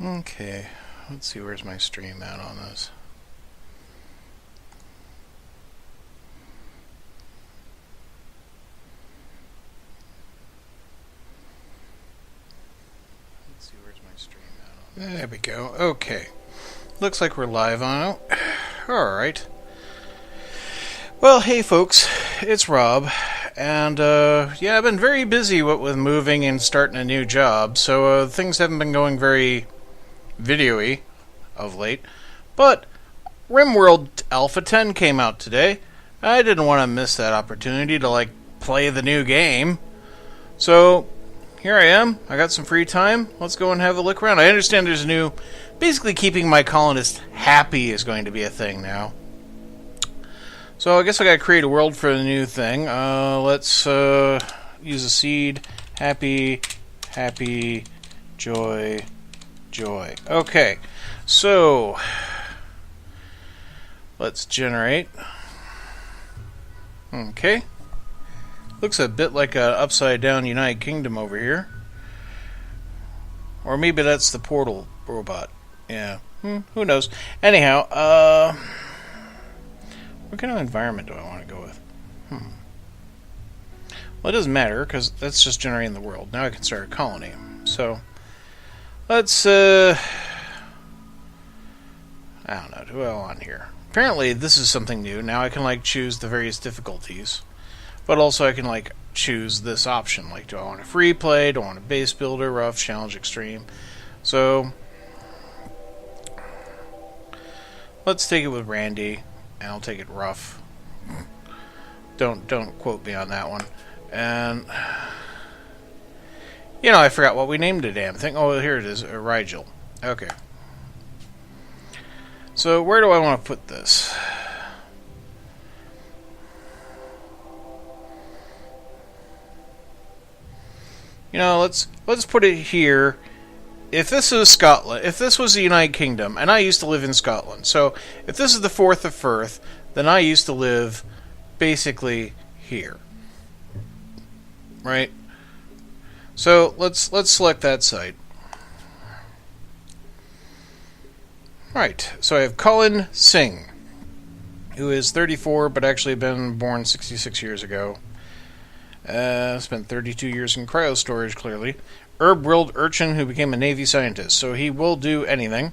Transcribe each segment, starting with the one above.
Okay, let's see, where's my stream at on this? Let's see, where's my stream at on this? There we go. Okay. Looks like we're live on it. Alright. Well, hey folks, it's Rob. And, yeah, I've been very busy with moving and starting a new job, so things haven't been going very video-y of late. But RimWorld Alpha 10 came out today. I didn't want to miss that opportunity to, play the new game. So, here I am. I got some free time. Let's go and have a look around. I understand there's a new... Basically, keeping my colonists happy is going to be a thing now. So, I guess I gotta create a world for the new thing. Let's use a seed. Happy, happy, joy, joy. Okay, so let's generate. Okay, looks a bit like a upside down United Kingdom over here, or maybe that's the portal robot. Yeah, who knows? Anyhow, what kind of environment do I want to go with? Well, it doesn't matter because that's just generating the world. Now I can start a colony. So let's I don't know, do I want here? Apparently this is something new. Now I can choose the various difficulties. But also I can choose this option. Do I want a free play? Do I want a base builder, rough, challenge, extreme? So let's take it with Randy, and I'll take it rough. Don't quote me on that one. And I forgot what we named the damn thing. Oh, here it is, Rigel. Okay. So where do I want to put this? Let's put it here. If this is Scotland, if this was the United Kingdom, and I used to live in Scotland, so if this is the 4th of Firth, then I used to live basically here. Right? So let's select that site. Right, so I have Colin Singh, who is 34, but actually been born 66 years ago. Spent 32 years in cryo storage, clearly. RimWorld Urchin, who became a Navy scientist, so he will do anything.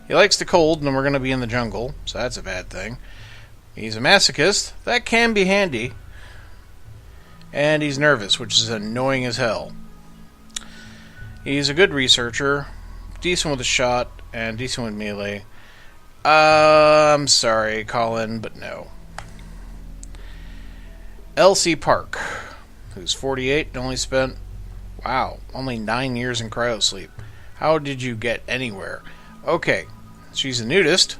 He likes the cold, and we're going to be in the jungle, so that's a bad thing. He's a masochist. That can be handy. And he's nervous, which is annoying as hell. He's a good researcher, decent with a shot, and decent with melee. I'm sorry, Colin, but no. Elsie Park, who's 48 and only spent, only 9 years in cryosleep. How did you get anywhere? Okay, she's a nudist,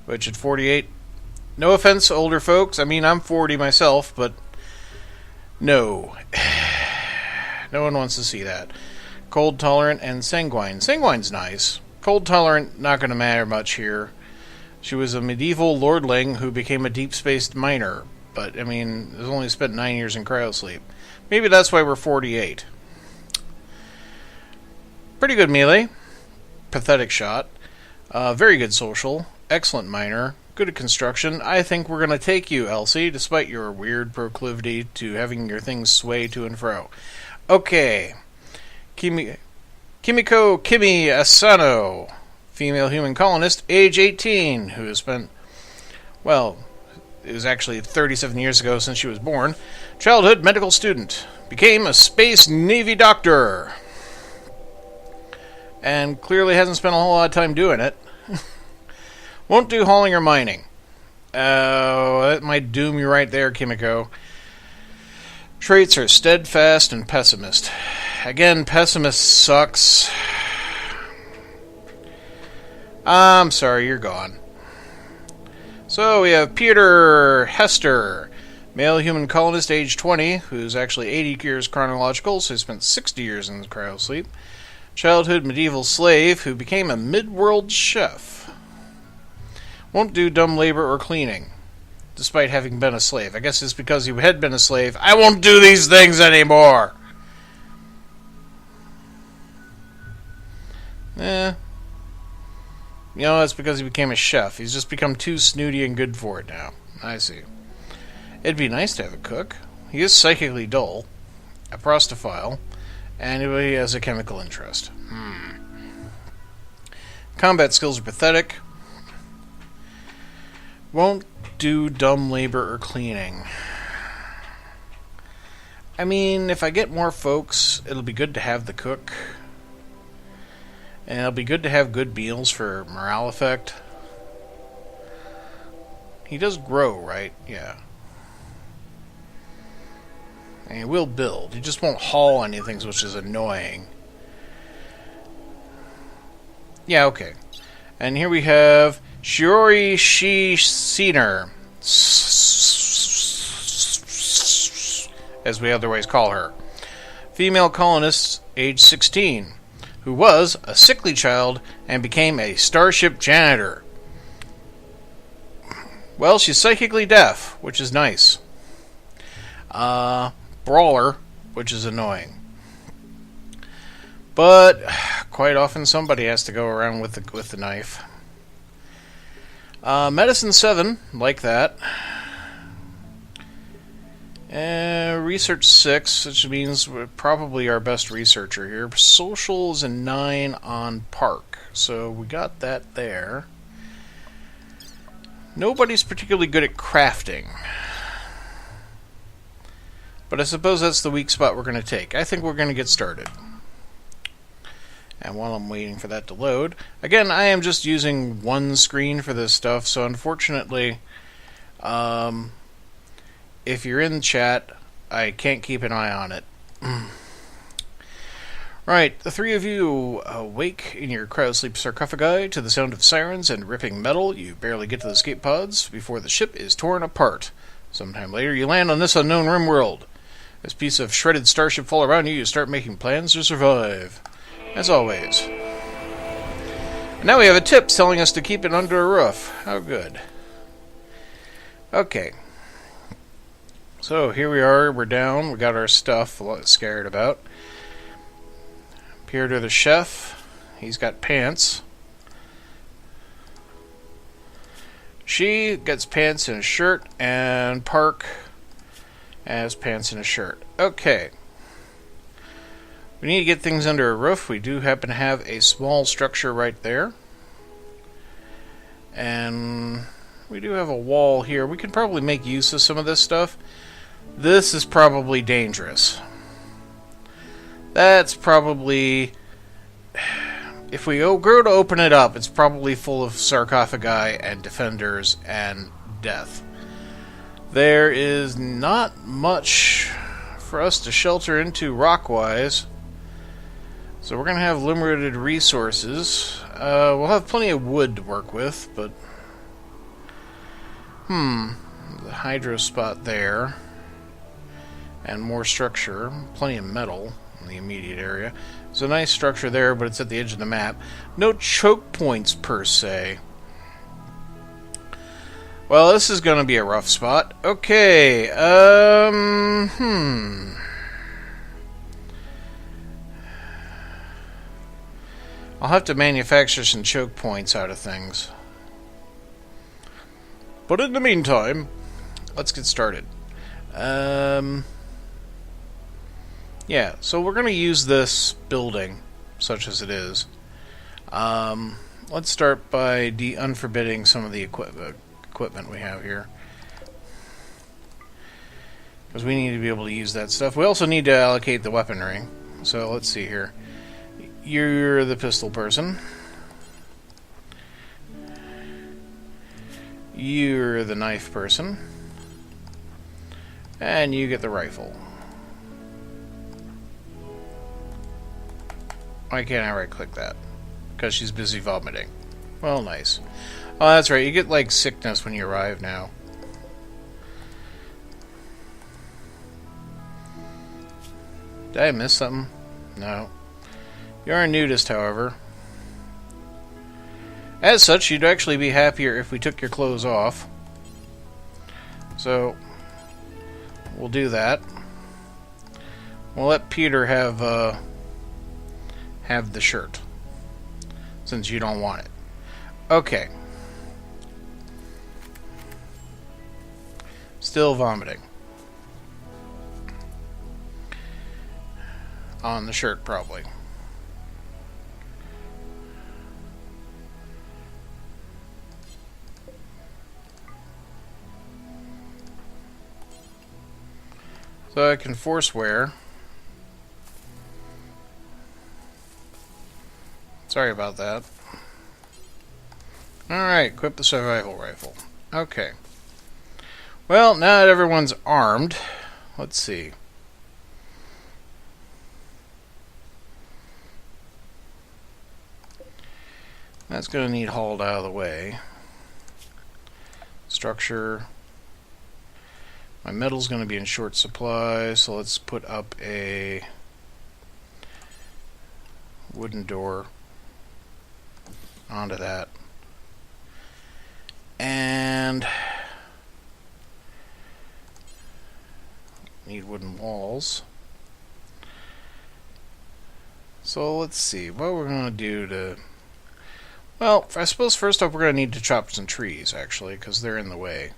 which at 48, no offense, older folks, I mean, I'm 40 myself, but no. No one wants to see that. Cold tolerant and sanguine. Sanguine's nice. Cold tolerant, not going to matter much here. She was a medieval lordling who became a deep space miner, but I mean, has only spent 9 years in cryosleep. Maybe that's why we're 48. Pretty good melee. Pathetic shot. Very good social. Excellent miner. Good at construction. I think we're going to take you, Elsie, despite your weird proclivity to having your things sway to and fro. Okay. Kimiko Asano, female human colonist, age 18, who has spent, it was actually 37 years ago since she was born. Childhood medical student. Became a space Navy doctor. And clearly hasn't spent a whole lot of time doing it. Won't do hauling or mining. Oh, that might doom you right there, Kimiko. Traits are steadfast and pessimist. Again, pessimist sucks. I'm sorry, you're gone. So we have Peter Hester, male human colonist, age 20, who's actually 80 years chronological, so he spent 60 years in cryosleep. Childhood medieval slave who became a mid-world chef. Won't do dumb labor or cleaning, despite having been a slave. I guess it's because he had been a slave. I won't do these things anymore! Eh. You know, that's because he became a chef. He's just become too snooty and good for it now. I see. It'd be nice to have a cook. He is psychically dull, a prostophile, and he has a chemical interest. Combat skills are pathetic. Won't do dumb labor or cleaning. I mean, if I get more folks, it'll be good to have the cook. And it'll be good to have good meals for morale effect. He does grow, right? Yeah. And he will build. He just won't haul anything, which is annoying. Yeah, okay. And here we have Shiori Shinner, as we otherwise call her. Female colonist, age 16, who was a sickly child and became a starship janitor. Well, she's psychically deaf, which is nice. Brawler, which is annoying. But quite often somebody has to go around with the knife. Medicine 7, like that. Research 6, which means we're probably our best researcher here. Social is a 9 on Park, so we got that there. Nobody's particularly good at crafting. But I suppose that's the weak spot we're going to take. I think we're going to get started. And while I'm waiting for that to load, again, I am just using one screen for this stuff, so unfortunately, if you're in chat, I can't keep an eye on it. Right, the three of you awake in your cryosleep sarcophagi to the sound of sirens and ripping metal. You barely get to the escape pods before the ship is torn apart. Sometime later, you land on this unknown RimWorld. This piece of shredded starship fall around you, you start making plans to survive. As always. And now we have a tip telling us to keep it under a roof. How good. Okay. So here we are, we're down, we got our stuff, a lot scared about. Peer to the chef, he's got pants. She gets pants and a shirt, and Park has pants and a shirt. Okay. We need to get things under a roof. We do happen to have a small structure right there. And we do have a wall here. We can probably make use of some of this stuff. This is probably dangerous. That's probably... If we go to open it up, it's probably full of sarcophagi and defenders and death. There is not much for us to shelter into rock-wise. So we're going to have limited resources. We'll have plenty of wood to work with, but... The hydro spot there. And more structure. Plenty of metal in the immediate area. There's a nice structure there, but it's at the edge of the map. No choke points, per se. Well, this is going to be a rough spot. Okay, I'll have to manufacture some choke points out of things. But in the meantime, let's get started. Yeah, so we're going to use this building, such as it is. Let's start by unforbidding some of the equipment we have here. Because we need to be able to use that stuff. We also need to allocate the weaponry. So let's see here. You're the pistol person. You're the knife person. And you get the rifle. Why can't I right-click that? Because she's busy vomiting. Well, nice. Oh, that's right. You get, like, sickness when you arrive now. Did I miss something? No. You are a nudist, however. As such, you'd actually be happier if we took your clothes off. So, we'll do that. We'll let Peter have the shirt. since you don't want it. Okay. Still vomiting. On the shirt, probably. So I can force wear. Sorry about that. Alright, equip the survival rifle. Okay. Well, now that everyone's armed, let's see. That's going to need hauled out of the way. Structure. My metal's going to be in short supply, so let's put up a wooden door onto that. And need wooden walls. So let's see what we're going to do to... Well, I suppose first up we're going to need to chop some trees, actually, because they're in the way.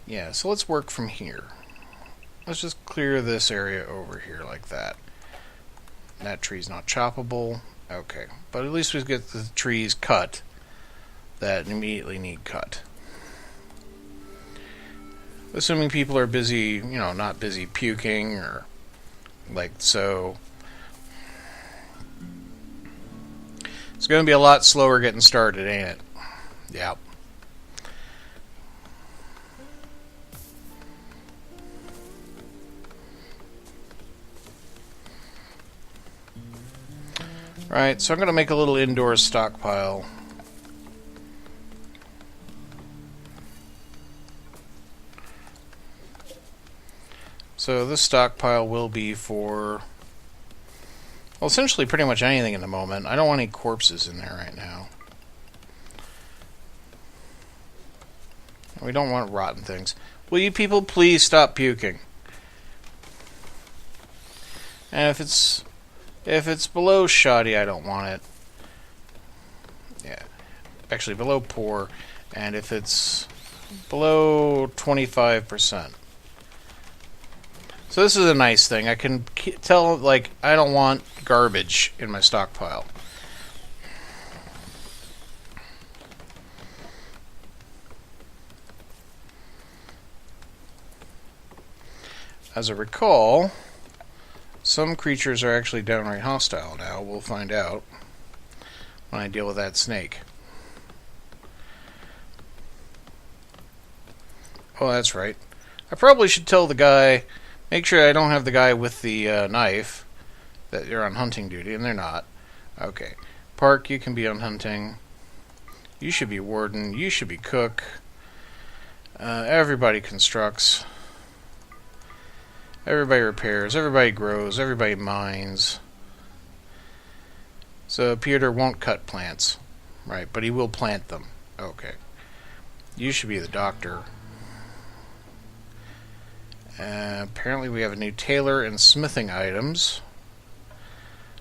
Yeah, so let's work from here. Let's just clear this area over here like that. That tree's not choppable. Okay, but at least we get the trees cut that immediately need cut. Assuming people are busy, you know, not busy puking or like so. It's going to be a lot slower getting started, ain't it? Yep. Right, so I'm going to make a little indoor stockpile. So this stockpile will be for, well, essentially pretty much anything in the moment. I don't want any corpses in there right now. We don't want rotten things. Will you people please stop puking? And if it's below shoddy, I don't want it. Yeah. Actually, below poor. And if it's below 25%. So this is a nice thing. I can tell, like, I don't want garbage in my stockpile. As I recall, some creatures are actually downright hostile now. We'll find out when I deal with that snake. Oh, that's right. I probably should tell the guy, make sure I don't have the guy with the knife, that you're on hunting duty, and they're not. Okay. Park, you can be on hunting. You should be warden. You should be cook. Everybody constructs. Everybody repairs, everybody grows, everybody mines. So Peter won't cut plants, right, but he will plant them. Okay. You should be the doctor. Apparently we have a new tailor and smithing items.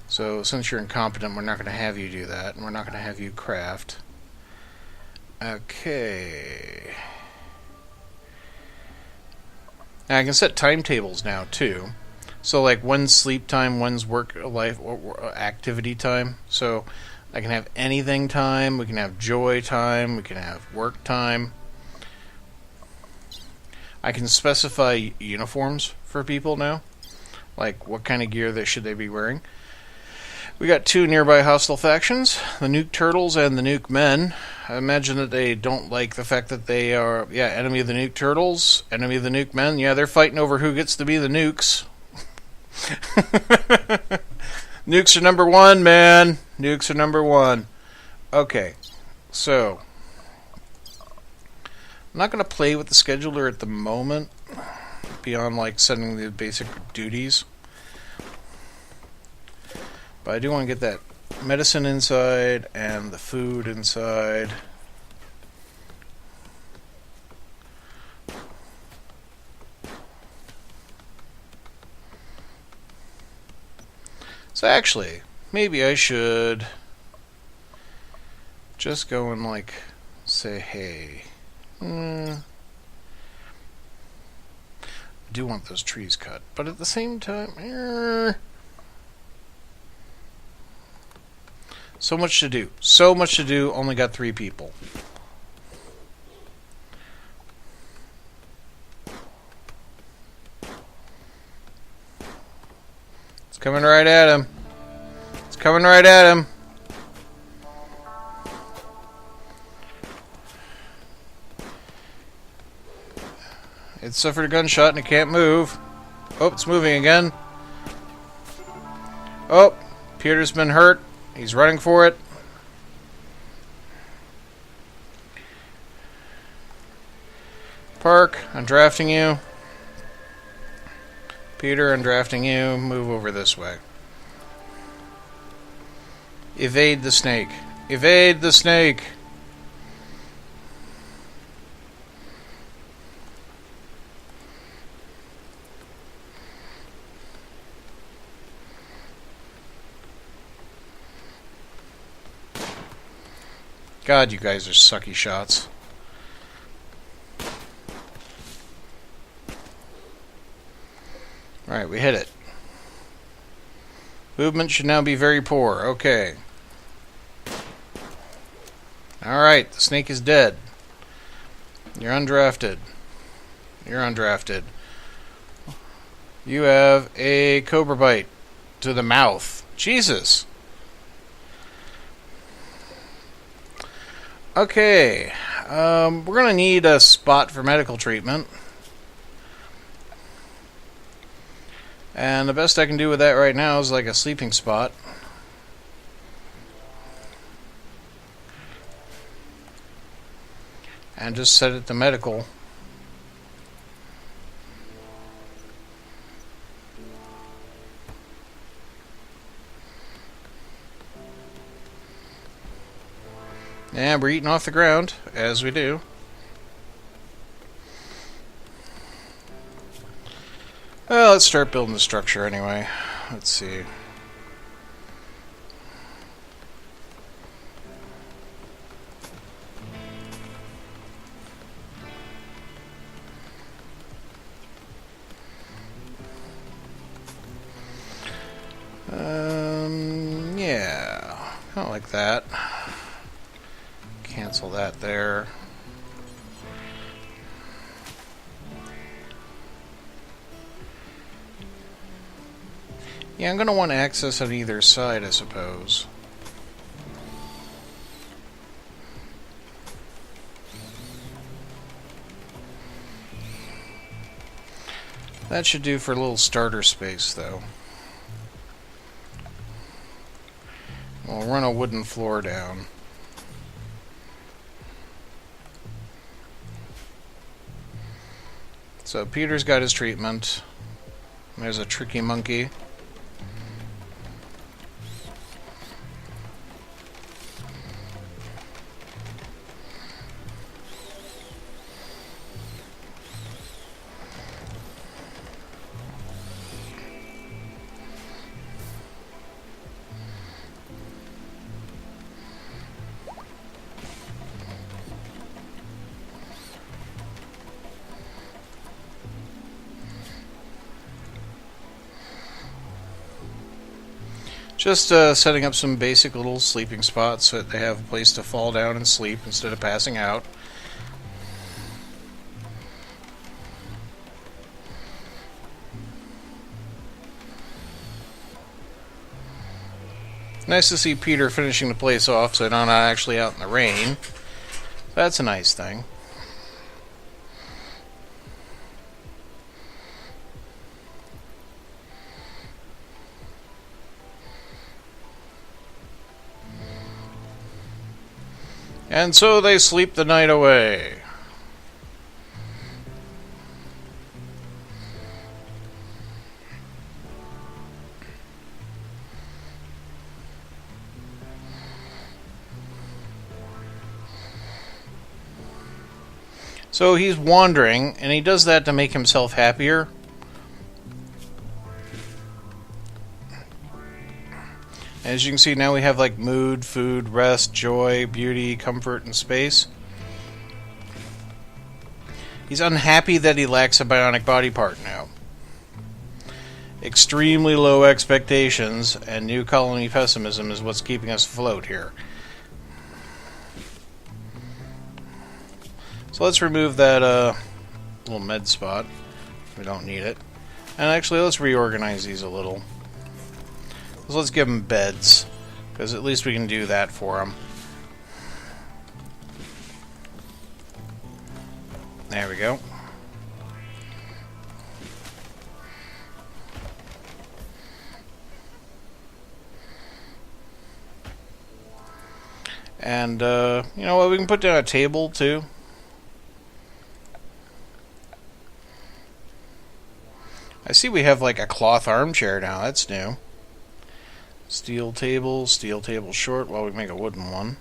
So since you're incompetent, we're not going to have you do that, and we're not going to have you craft. Okay. Now I can set timetables now too. So like when's sleep time, when's work life or activity time. So I can have anything time, we can have joy time, we can have work time. I can specify uniforms for people now. Like what kind of gear should they be wearing. We got two nearby hostile factions, the Nuke Turtles and the Nuke Men. I imagine that they don't like the fact that they are, enemy of the Nuke Turtles, enemy of the Nuke Men. Yeah, they're fighting over who gets to be the nukes. Nukes are number one, man. Nukes are number one. Okay, so I'm not going to play with the scheduler at the moment, beyond like setting the basic duties. But I do want to get that medicine inside and the food inside. So actually, maybe I should just go and, like, say, hey. I do want those trees cut, but at the same time, so much to do. So much to do, only got 3 people. It's coming right at him. It's coming right at him. It suffered a gunshot and it can't move. Oh, it's moving again. Oh, Peter's been hurt. He's running for it. Park, I'm drafting you. Peter, I'm drafting you. Move over this way. Evade the snake. Evade the snake. God, you guys are sucky shots. Alright, we hit it. Movement should now be very poor. Okay. Alright, the snake is dead. You're undrafted. You're undrafted. You have a cobra bite to the mouth. Jesus. Okay, we're going to need a spot for medical treatment. And the best I can do with that right now is like a sleeping spot. And just set it to medical. And we're eating off the ground, as we do. Well, let's start building the structure anyway. Let's see. Yeah, kind of like that. Cancel that there. Yeah, I'm going to want access on either side, I suppose. That should do for a little starter space, though. We'll run a wooden floor down. So Peter's got his treatment. There's a tricky monkey. Just setting up some basic little sleeping spots so that they have a place to fall down and sleep instead of passing out. Nice to see Peter finishing the place off so they're not actually out in the rain. That's a nice thing. And so they sleep the night away. So he's wandering, and he does that to make himself happier. As you can see, now we have like mood, food, rest, joy, beauty, comfort, and space. He's unhappy that he lacks a bionic body part now. Extremely low expectations and new colony pessimism is what's keeping us afloat here. So let's remove that little med spot. We don't need it. And actually, let's reorganize these a little. So let's give them beds, because at least we can do that for them. There we go. And, you know what, we can put down a table, too. I see we have, like, a cloth armchair now. That's new. Steel table short while we make a wooden one.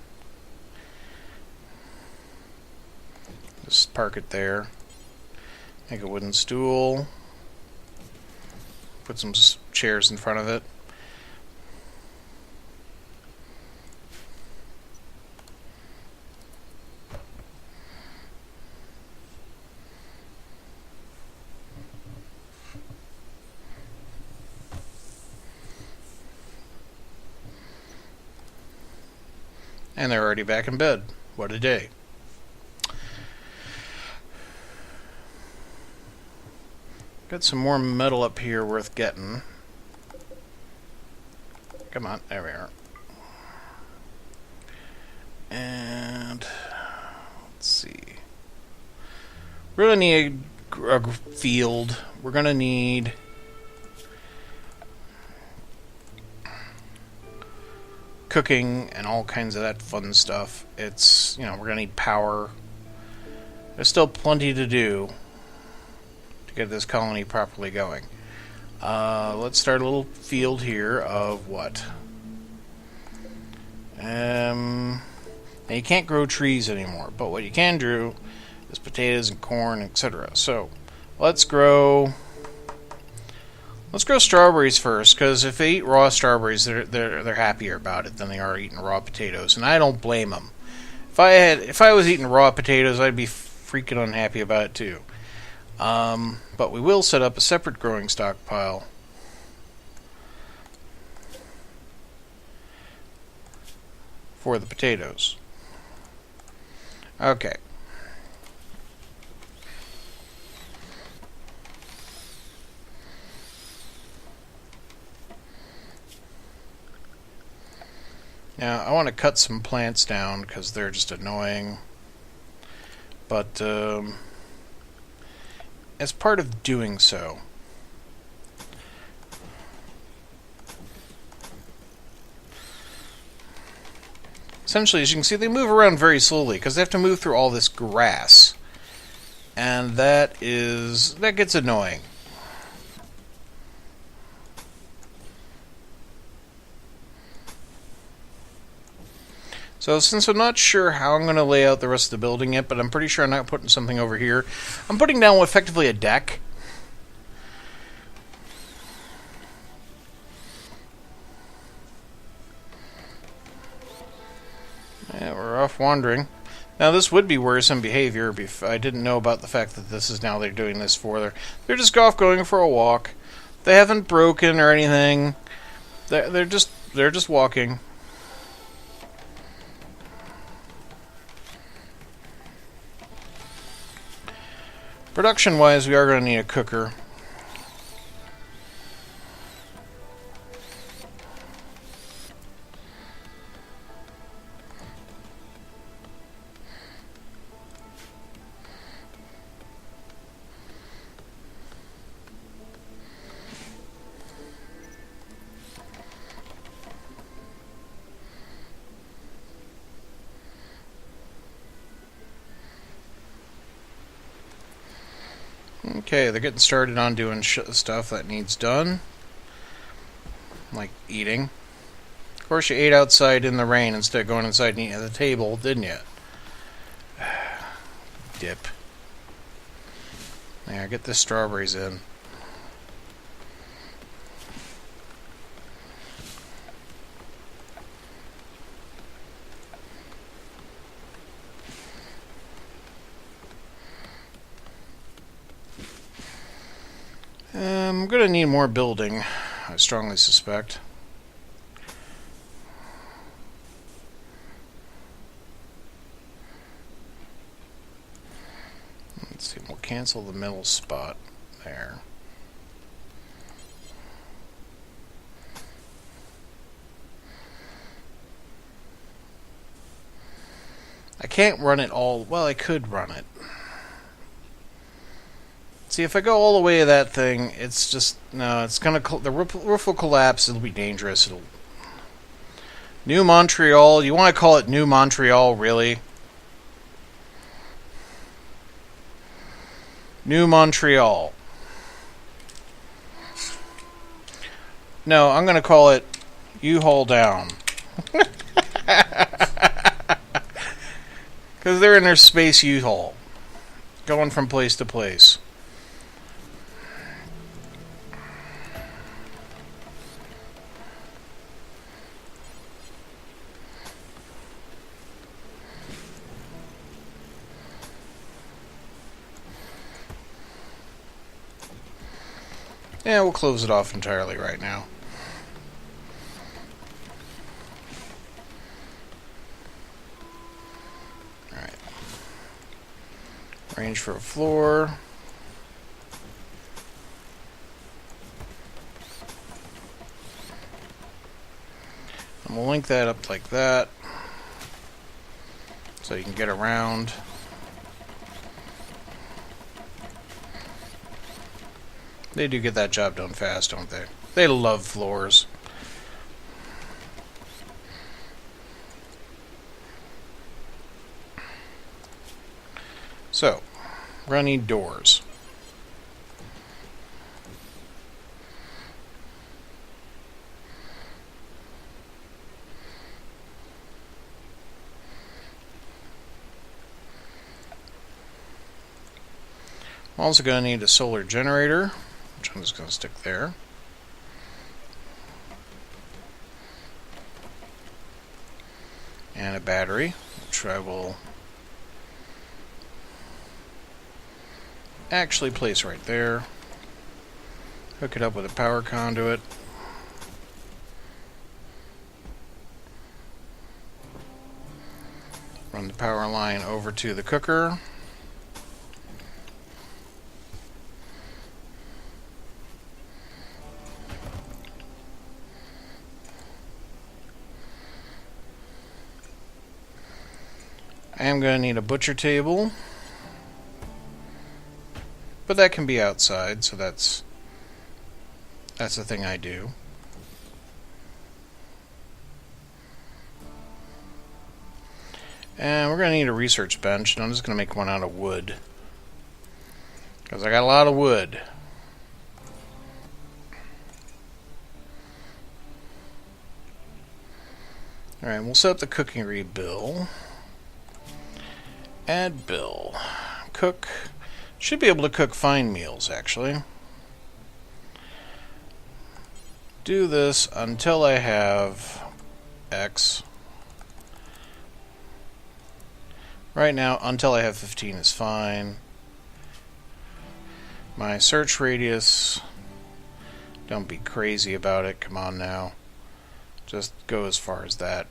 Just park it there. Make a wooden stool. Put some chairs in front of it. And they're already back in bed. What a day. Got some more metal up here worth getting. Come on, there we are. And let's see. We're gonna need a field. We're gonna need cooking and all kinds of that fun stuff. It's, you know, we're gonna need power. There's still plenty to do to get this colony properly going. Let's start a little field here of what? Now you can't grow trees anymore, but what you can grow is potatoes and corn, etc. So let's grow strawberries first, because if they eat raw strawberries, they're happier about it than they are eating raw potatoes, and I don't blame them. If I was eating raw potatoes, I'd be freaking unhappy about it too. But we will set up a separate growing stockpile for the potatoes. Okay. Now, I want to cut some plants down because they're just annoying. But, as part of doing so, essentially, as you can see, they move around very slowly because they have to move through all this grass. And that gets annoying. So since I'm not sure how I'm going to lay out the rest of the building yet, but I'm pretty sure I'm not putting something over here. I'm putting down effectively a deck. Yeah, we're off wandering. Now this would be worrisome behavior if I didn't know about the fact that this is now they're doing this for. They're just off going for a walk. They haven't broken or anything. They're just walking. Production-wise, we are going to need a cooker. Okay, they're getting started on doing stuff that needs done. Like eating. Of course, you ate outside in the rain instead of going inside and eating at the table, didn't you? Dip. There, get the strawberries in. I'm going to need more building, I strongly suspect. Let's see, we'll cancel the middle spot there. I can't run it all. Well, I could run it. See, if I go all the way to that thing, it's just... No, it's gonna... The roof will collapse. It'll be dangerous. New Montreal. You want to call it New Montreal, really? New Montreal. No, I'm gonna call it U-Haul Down. Because they're in their space U-Haul. Going from place to place. Yeah, we'll close it off entirely right now. Alright. Range for a floor. And we'll link that up like that. So you can get around. They do get that job done fast, don't they? They love floors. So, we're going to need doors. I'm also going to need a solar generator, which I'm just going to stick there. And a battery, which I will actually place right there. Hook it up with a power conduit. Run the power line over to the cooker. I am going to need a butcher table, but that can be outside, so that's the thing I do. And we're going to need a research bench, and I'm just going to make one out of wood, because I got a lot of wood. Alright, we'll set up the cookery bill. Add bill. Cook. Should be able to cook fine meals, actually. Do this until I have X. Right now, until I have 15 is fine. My search radius, don't be crazy about it, come on now. Just go as far as that.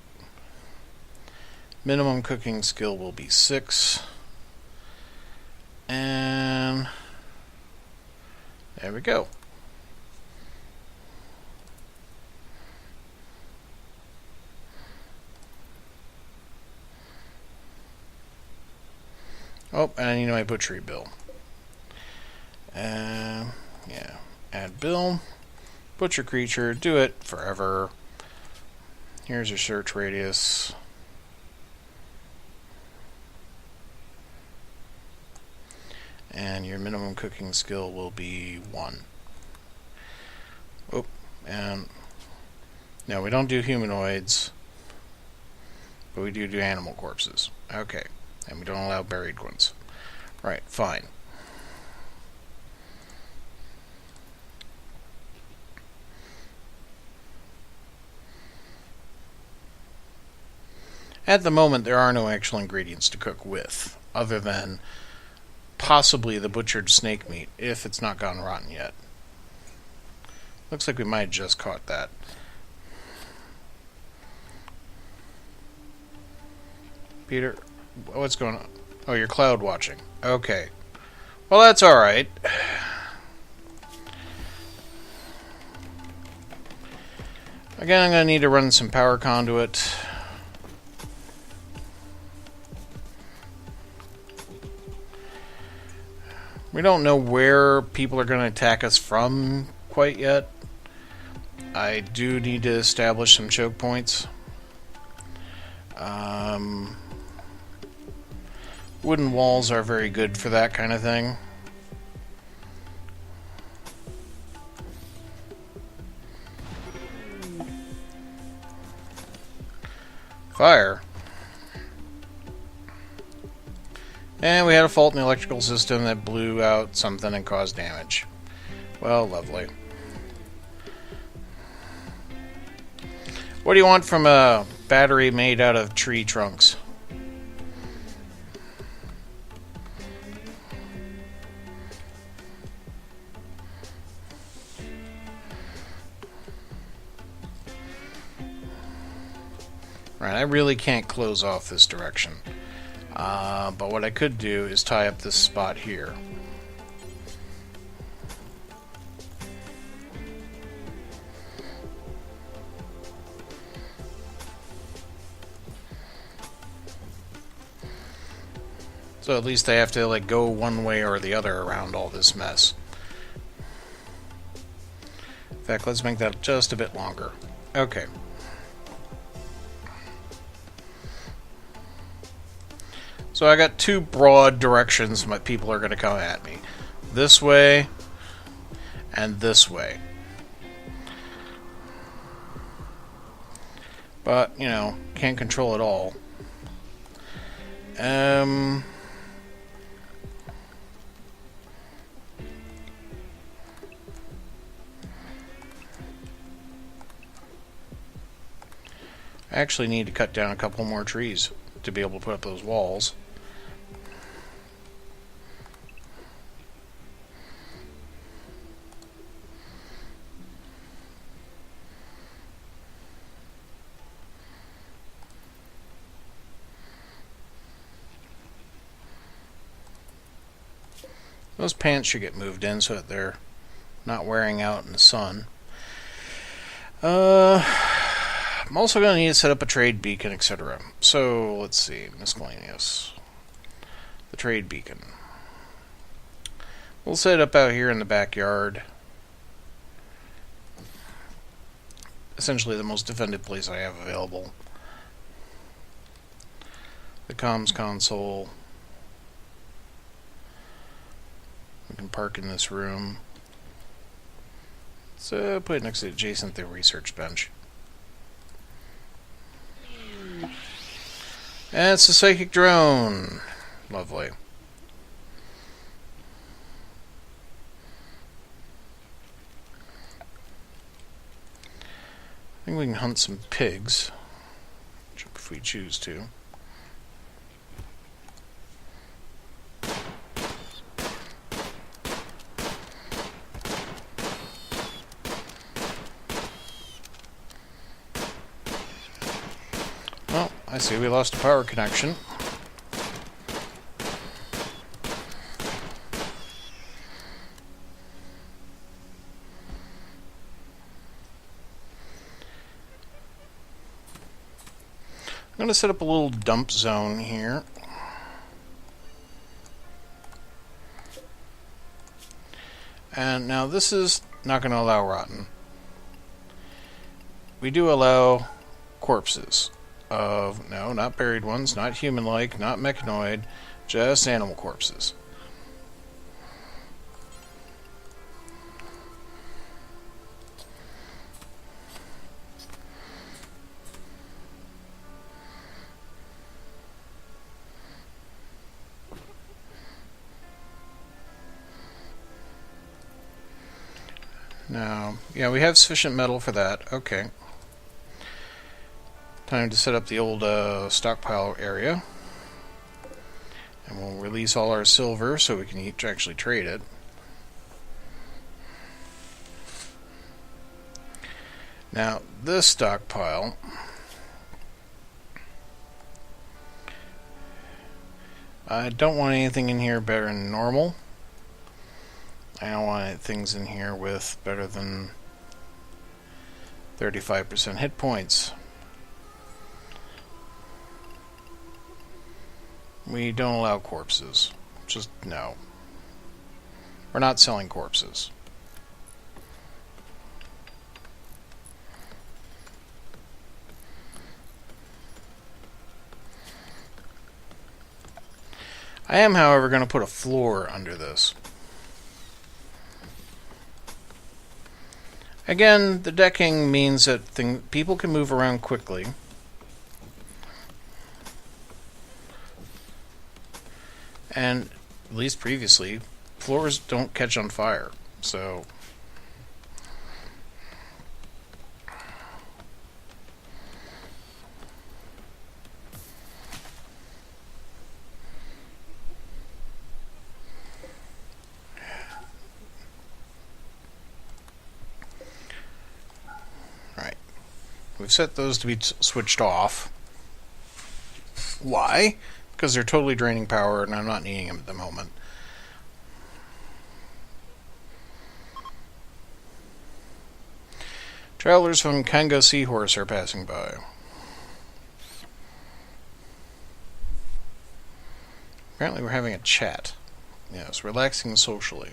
Minimum cooking skill will be 6. And there we go. Oh, and I need my butchery bill. Yeah, add bill. Butcher creature, do it forever. Here's your search radius. And your minimum cooking skill will be 1. Oh, and no, we don't do humanoids, but we do animal corpses. Okay, and we don't allow buried ones. Right, fine. At the moment, there are no actual ingredients to cook with, other than possibly the butchered snake meat, if it's not gone rotten yet. Looks like we might have just caught that. Peter, what's going on? Oh, you're cloud watching. Okay. Well, that's alright. Again, I'm going to need to run some power conduit. We don't know where people are going to attack us from quite yet. I do need to establish some choke points. Wooden walls are very good for that kind of thing. Fire. And we had a fault in the electrical system that blew out something and caused damage. Well, lovely. What do you want from a battery made out of tree trunks? Right, I really can't close off this direction. But what I could do is tie up this spot here. So at least they have to like go one way or the other around all this mess. In fact, let's make that just a bit longer. Okay. So I got two broad directions my people are going to come at me. This way and this way. But, you know, can't control it all. I actually need to cut down a couple more trees to be able to put up those walls. Those pants should get moved in so that they're not wearing out in the sun. I'm also going to need to set up a trade beacon, etc. So, let's see. Miscellaneous. The trade beacon. We'll set it up out here in the backyard. Essentially the most defended place I have available. The comms console. We can park in this room. So put it next to adjacent to the research bench. And it's a psychic drone. Lovely. I think we can hunt some pigs, if we choose to. Well, I see we lost a power connection. I'm going to set up a little dump zone here. And now this is not going to allow rotten. We do allow corpses of, no, not buried ones, not human-like, not mechanoid, just animal corpses. Now, yeah, we have sufficient metal for that. Okay. Time to set up the old stockpile area. And we'll release all our silver so we can actually trade it. Now, this stockpile, I don't want anything in here better than normal. I don't want things in here with better than 35% hit points. We don't allow corpses. Just no. We're not selling corpses. I am, however, going to put a floor under this. Again, the decking means that people can move around quickly. And, at least previously, floors don't catch on fire, so... Right. We've set those to be switched off. Why? Because they're totally draining power and I'm not needing them at the moment. Travelers from Kanga Seahorse are passing by. Apparently we're having a chat. Yes, relaxing socially.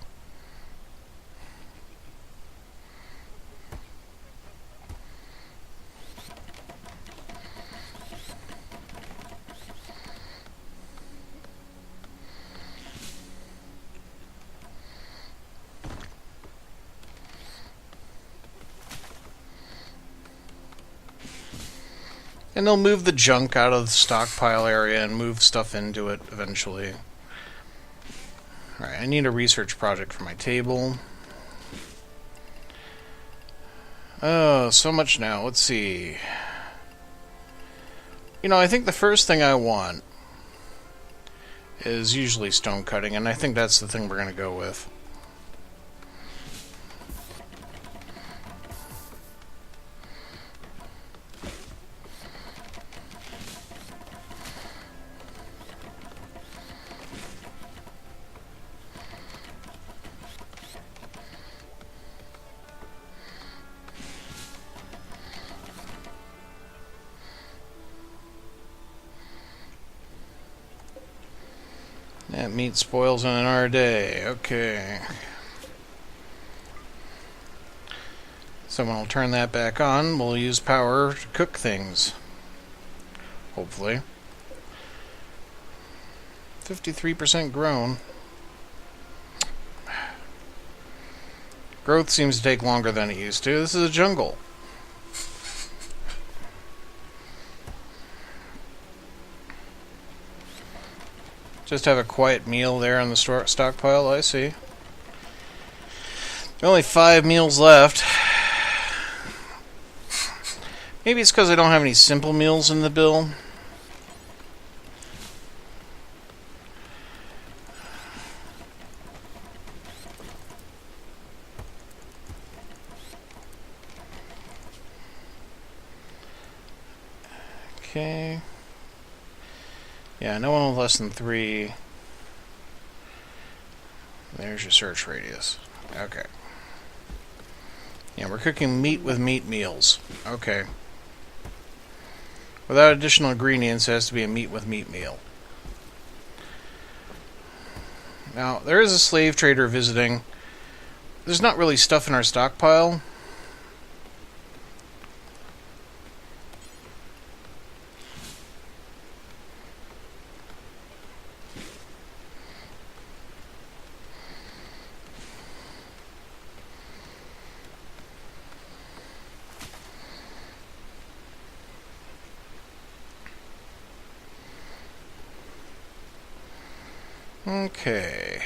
And they'll move the junk out of the stockpile area and move stuff into it eventually. Alright, I need a research project for my table. Oh, so much now. Let's see. You know, I think the first thing I want is usually stone cutting, and I think that's the thing we're going to go with. That meat spoils in an hour a day. Okay. Someone will turn that back on. We'll use power to cook things. Hopefully. 53% grown. Growth seems to take longer than it used to. This is a jungle. Just have a quiet meal there on the stockpile, I see. There are only 5 meals left. Maybe it's because I don't have any simple meals in the bill. Okay. Yeah, no one with less than 3. There's your search radius. Okay. Yeah, we're cooking meat with meat meals. Okay. Without additional ingredients, it has to be a meat with meat meal. Now, there is a slave trader visiting. There's not really stuff in our stockpile. Okay.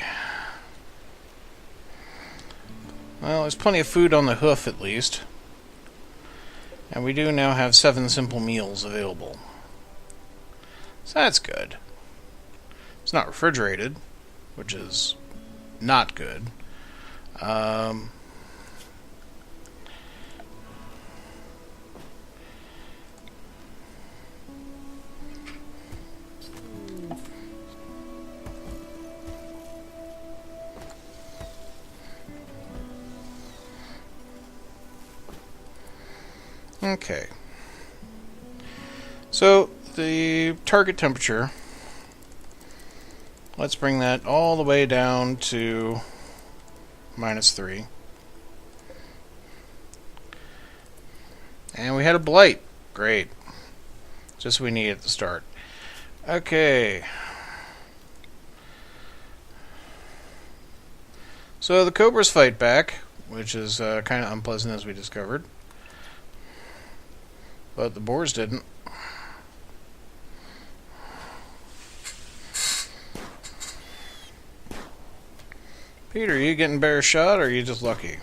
Well, there's plenty of food on the hoof, at least. And we do now have 7 simple meals available. So that's good. It's not refrigerated, which is not good. Okay. So, the target temperature, let's bring that all the way down to -3. And we had a blight. Great. Just what we needed at the start. Okay. So the cobras fight back, which is kind of unpleasant as we discovered. But the boars didn't. Peter, are you getting better shot or are you just lucky?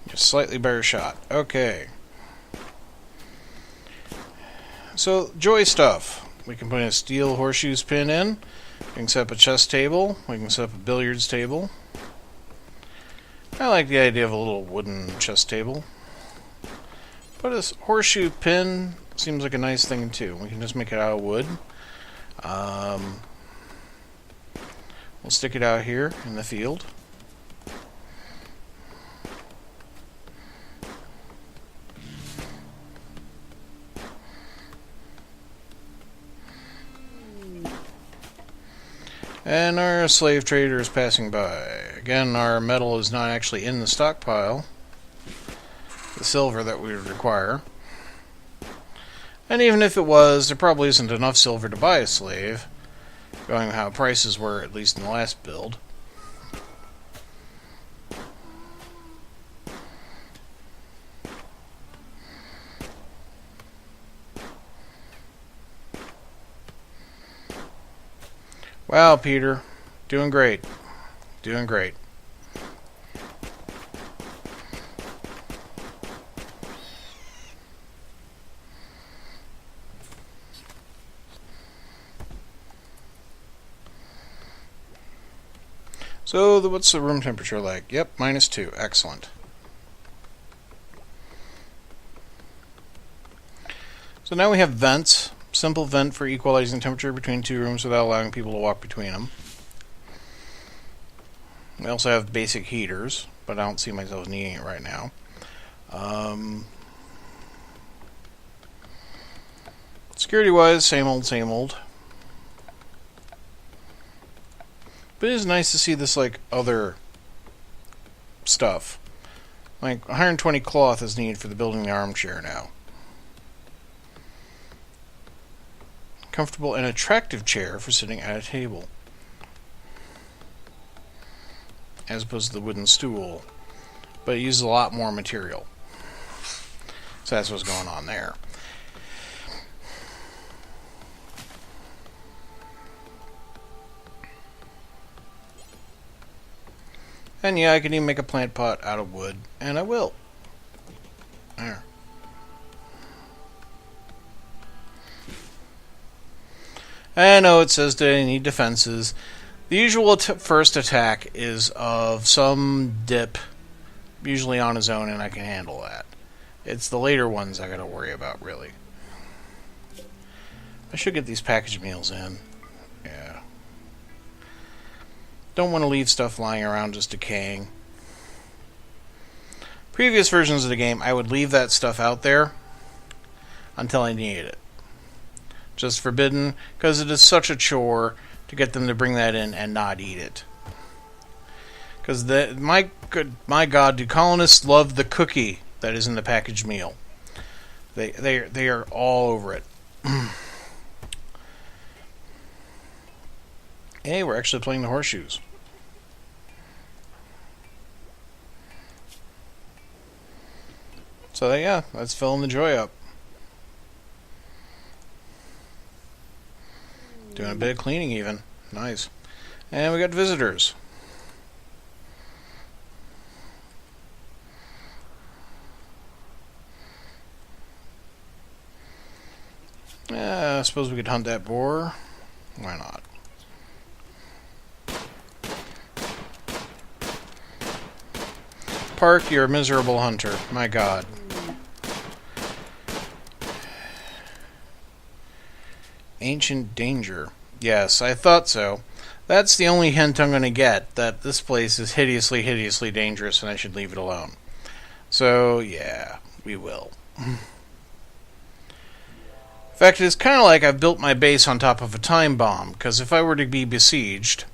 Just slightly better shot. Okay. So, joy stuff. We can put a steel horseshoes pin in. We can set up a chess table. We can set up a billiards table. I like the idea of a little wooden chess table. But a horseshoe pin seems like a nice thing too. We can just make it out of wood. We'll stick it out here in the field. And our slave trader is passing by. Again, our metal is not actually in the stockpile. The silver that we would require. And even if it was, there probably isn't enough silver to buy a slave, going how prices were, at least in the last build. Wow, Peter. Doing great. Doing great. So, what's the room temperature like? Yep, -2. Excellent. So now we have vents. Simple vent for equalizing temperature between two rooms without allowing people to walk between them. We also have basic heaters, but I don't see myself needing it right now. Security-wise, same old, same old. But it is nice to see this, like, other stuff. Like, 120 cloth is needed for the building the armchair now. Comfortable and attractive chair for sitting at a table. As opposed to the wooden stool. But it uses a lot more material. So that's what's going on there. And yeah, I can even make a plant pot out of wood. And I will. There. I know it says that I need defenses. The usual first attack is of some dip, usually on his own, and I can handle that. It's the later ones I gotta worry about, really. I should get these packaged meals in. Yeah. Don't want to leave stuff lying around just decaying. Previous versions of the game, I would leave that stuff out there until I needed it. Just forbidden, because it is such a chore to get them to bring that in and not eat it. Because my God, do colonists love the cookie that is in the packaged meal? They are all over it. Hey, we're actually playing the horseshoes. So yeah, that's filling the joy up. Doing a bit of cleaning even. Nice. And we got visitors. I suppose we could hunt that boar. Why not? Park, you're a miserable hunter. My God. Ancient danger. Yes, I thought so. That's the only hint I'm going to get, that this place is hideously, hideously dangerous and I should leave it alone. So, yeah. we will. In fact, it's kind of like I've built my base on top of a time bomb, because if I were to be besieged,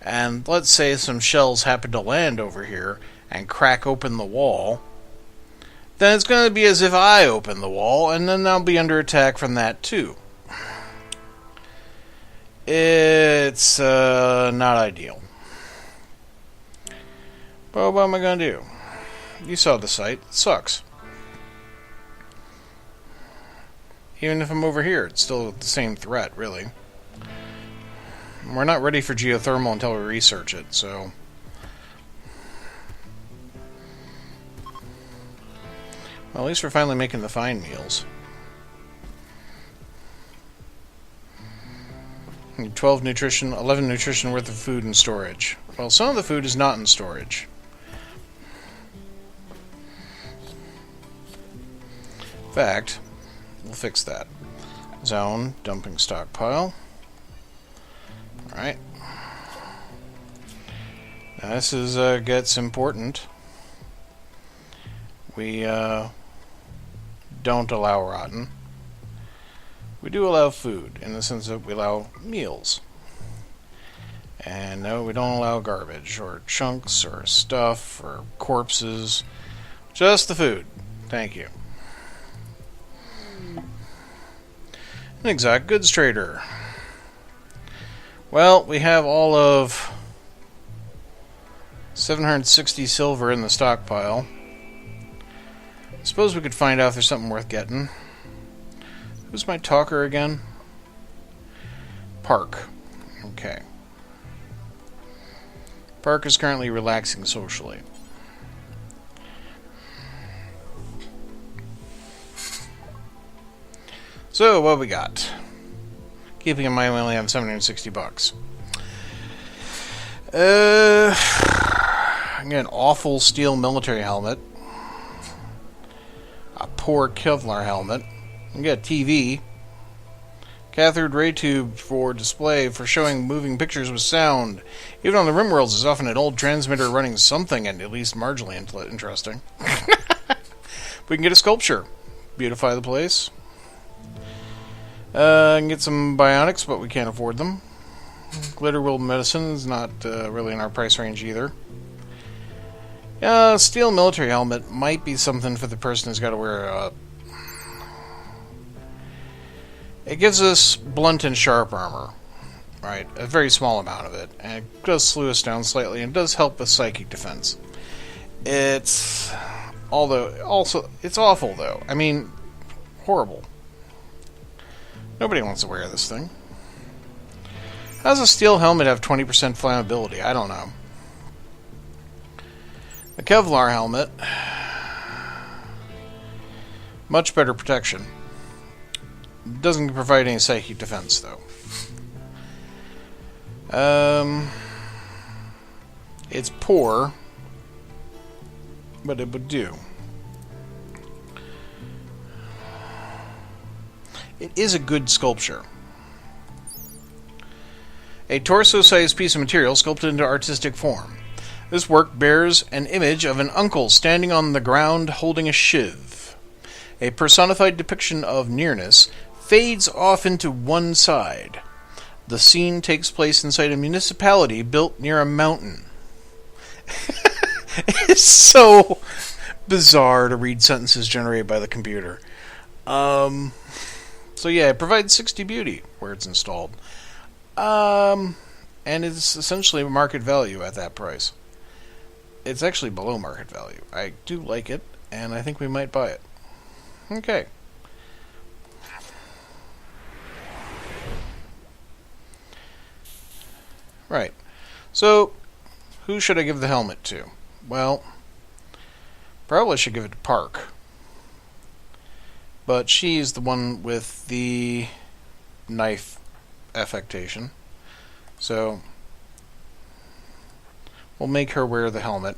and let's say some shells happen to land over here and crack open the wall, then it's going to be as if I open the wall, and then I'll be under attack from that too. It's not ideal. But what am I going to do? You saw the site. It sucks. Even if I'm over here, it's still the same threat, really. We're not ready for geothermal until we research it, so... Well, at least we're finally making the fine meals. 12 nutrition, 11 nutrition worth of food in storage. Well, some of the food is not in storage. In fact, we'll fix that. Zone, dumping stockpile. Alright. Now this is, gets important. We, don't allow rotten. We do allow food, in the sense that we allow meals. And no, we don't allow garbage, or chunks, or stuff, or corpses. Just the food. Thank you. An exotic goods trader. Well, we have all of 760 silver in the stockpile. Suppose we could find out if there's something worth getting. Who's my talker again? Park. Okay. Park is currently relaxing socially. So, what we got? Keeping in mind we only have 760 bucks. I got an awful steel military helmet. A poor Kevlar helmet. We got a TV. Cathode ray tube for display for showing moving pictures with sound. Even on the RimWorlds, there's often an old transmitter running something and at least marginally interesting. We can get a sculpture. Beautify the place. Can get some bionics, but we can't afford them. Glitter World Medicine is not really in our price range either. Steel military helmet might be something for the person who's got to wear a... It gives us blunt and sharp armor, right? A very small amount of it, and it does slow us down slightly, and does help with psychic defense. It's... it's awful, though. I mean, horrible. Nobody wants to wear this thing. How does a steel helmet have 20% flammability? I don't know. The Kevlar helmet, much better protection. Doesn't provide any psychic defense, though. It's poor, but it would do. It is a good sculpture. A torso-sized piece of material sculpted into artistic form. This work bears an image of an uncle standing on the ground holding a shiv. A personified depiction of nearness fades off into one side. The scene takes place inside a municipality built near a mountain. It's so bizarre to read sentences generated by the computer. So yeah, it provides 60 beauty where it's installed. And it's essentially market value at that price. It's actually below market value. I do like it, and I think we might buy it. Okay. Right. So, who should I give the helmet to? Well, probably should give it to Park. But she's the one with the knife affectation. So, we'll make her wear the helmet.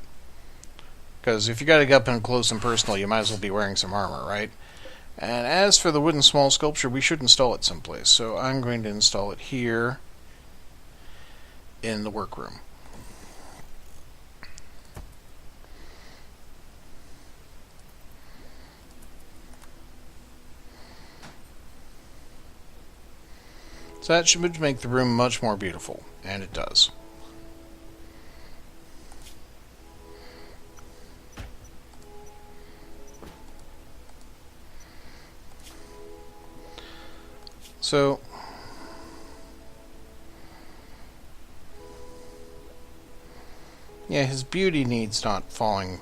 Because if you got to get up and close and personal, you might as well be wearing some armor, right? And as for the wooden small sculpture, we should install it someplace. So I'm going to install it here in the workroom. So that should make the room much more beautiful, and it does. So, yeah, his beauty needs not falling.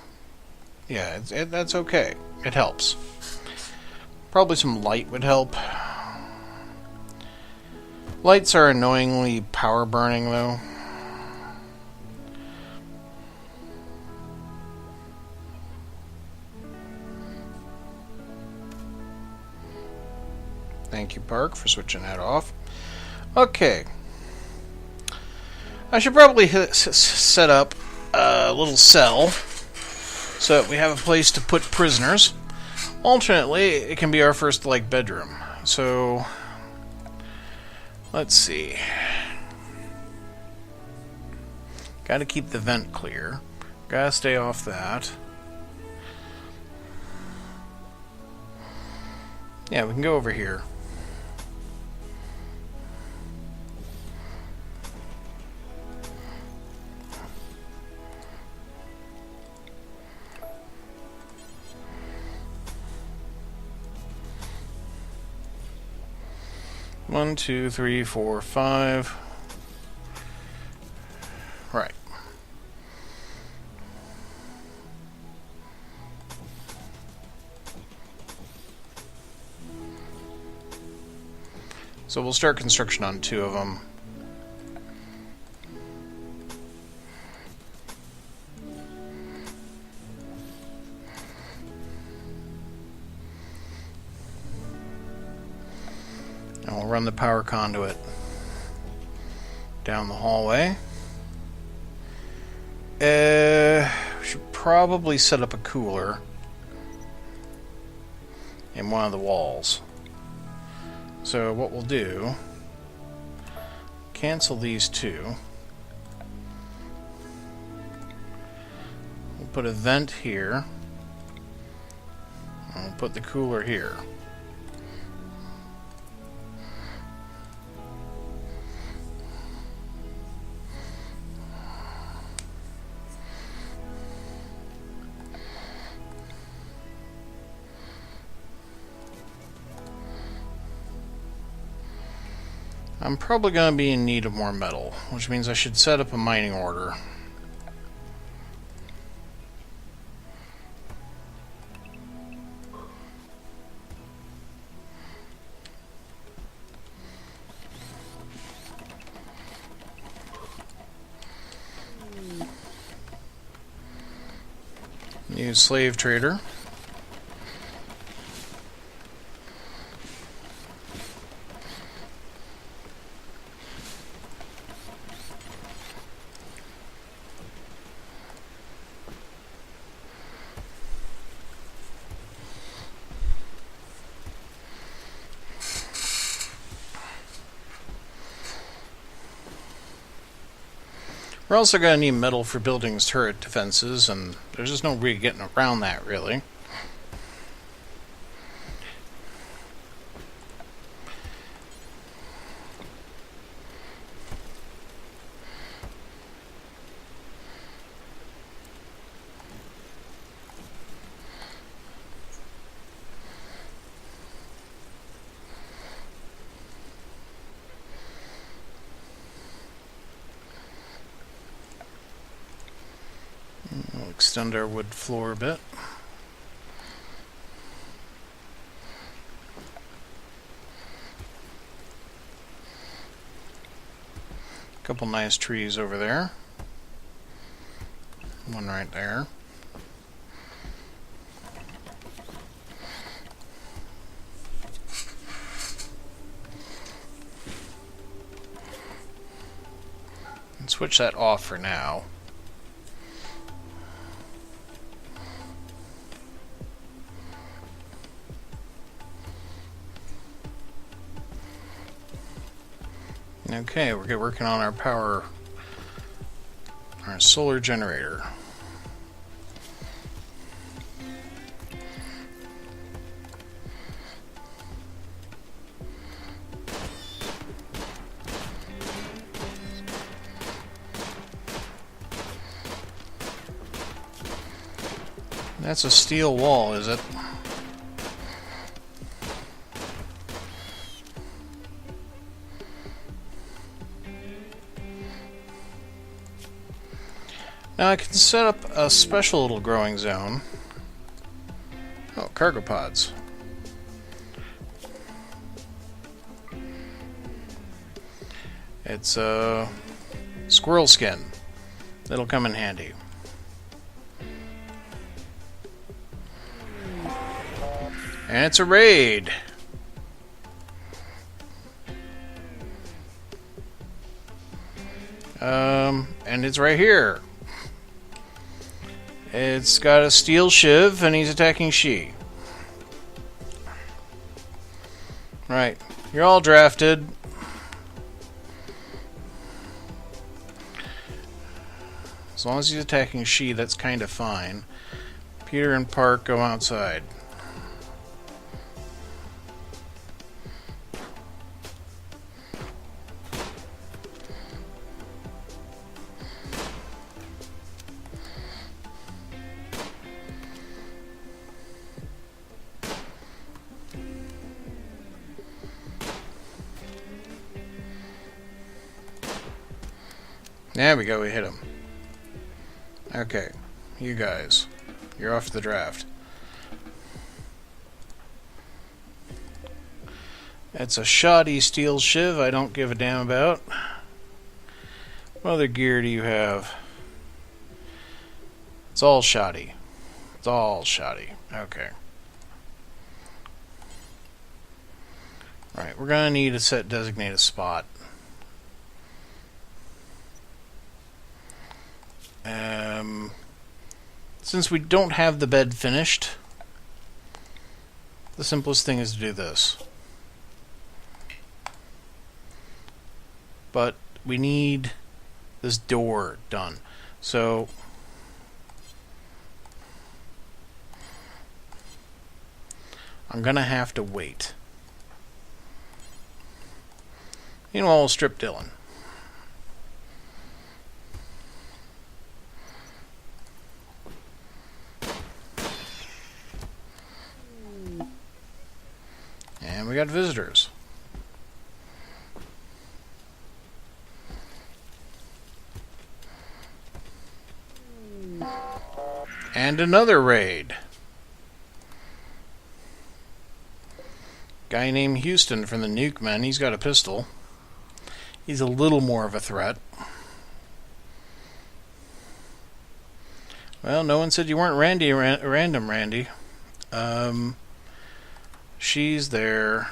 Yeah, that's okay. It helps. Probably some light would help. Lights are annoyingly power burning, though. Thank you, Park, for switching that off. Okay. I should probably set up a little cell so that we have a place to put prisoners. Alternately, it can be our first, bedroom. So, let's see. Gotta keep the vent clear. Gotta stay off that. Yeah, we can go over here. One, two, three, four, five. Right. So we'll start construction on 2 of them. And we'll run the power conduit down the hallway. We should probably set up a cooler in one of the walls. So what we'll do, cancel these 2. We'll put a vent here. And we'll put the cooler here. I'm probably going to be in need of more metal, which means I should set up a mining order. Use slave trader. We're also going to need metal for buildings' turret defenses, and there's just no way getting around that, really. We'll extend our wood floor a bit. A couple nice trees over there. One right there. And switch that off for now. Okay, we're working on our solar generator. That's a steel wall, is it? Now I can set up a special little growing zone. Oh, cargo pods. It's a squirrel skin. That'll come in handy. And it's a raid. And it's right here. It's got a steel shiv, and he's attacking She. Right. You're all drafted. As long as he's attacking She, that's kind of fine. Peter and Park go outside. There we go, we hit him. Okay, you guys, you're off to the draft. It's a shoddy steel shiv I don't give a damn about. What other gear do you have? It's all shoddy. It's all shoddy. Okay. Right, we're gonna need to designate a spot. Since we don't have the bed finished, the simplest thing is to do this. But we need this door done. So I'm gonna have to wait. Meanwhile, we'll strip Dylan. And we got visitors. And another raid. Guy named Houston from the Nuke Men. He's got a pistol. He's a little more of a threat. Well, no one said you weren't random, Randy. She's there.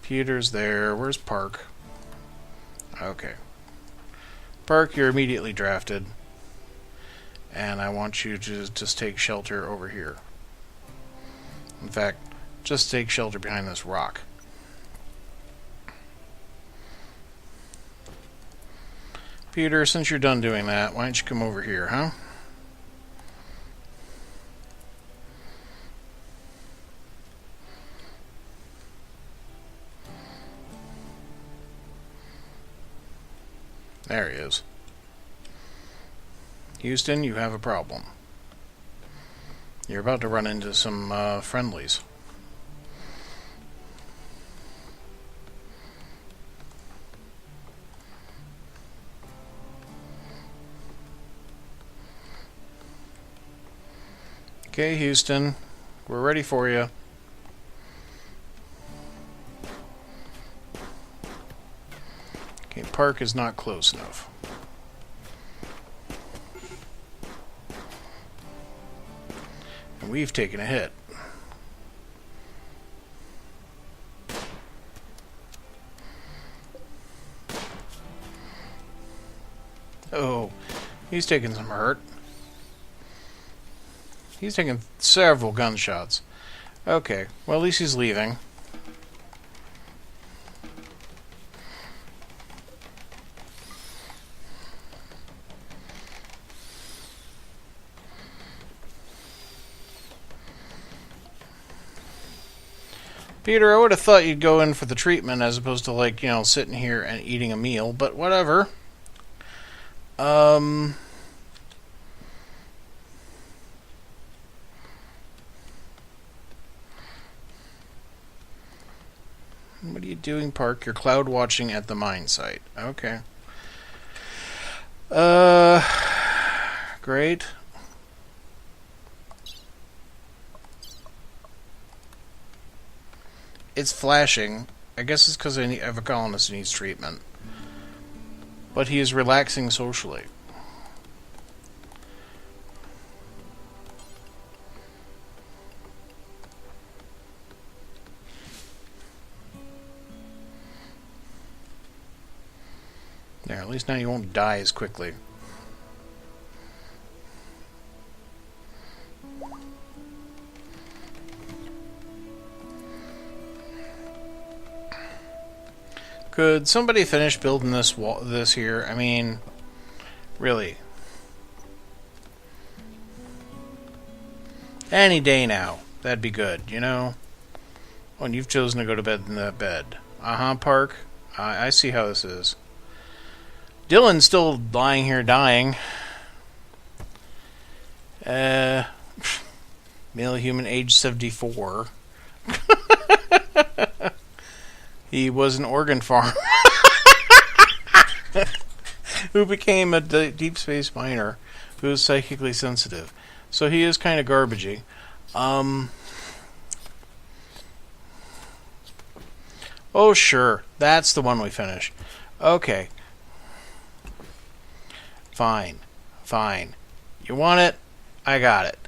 Peter's there. Where's Park? Okay. Park, you're immediately drafted. And I want you to just take shelter over here. In fact, just take shelter behind this rock. Peter, since you're done doing that, why don't you come over here, huh? There he is. Houston, you have a problem. You're about to run into some friendlies. Okay, Houston, we're ready for you. Okay, Park is not close enough. And we've taken a hit. Oh, he's taking some hurt. He's taken several gunshots. Okay, well at least he's leaving. Peter, I would have thought you'd go in for the treatment as opposed to, like, you know, sitting here and eating a meal, but whatever. What are you doing, Park? You're cloud watching at the mine site. Okay. Great. It's flashing. I guess it's because I have a colonist who needs treatment. But he is relaxing socially. There, at least now you won't die as quickly. Could somebody finish building this wall, this here? I mean, really. Any day now. That'd be good, you know? Oh, and you've chosen to go to bed in that bed. Park. I see how this is. Dylan's still lying here dying. Male human, age 74. He was an organ farmer who became a deep space miner who is psychically sensitive. So he is kind of garbagey. Oh, sure. That's the one we finished. Okay. Fine. Fine. You want it? I got it.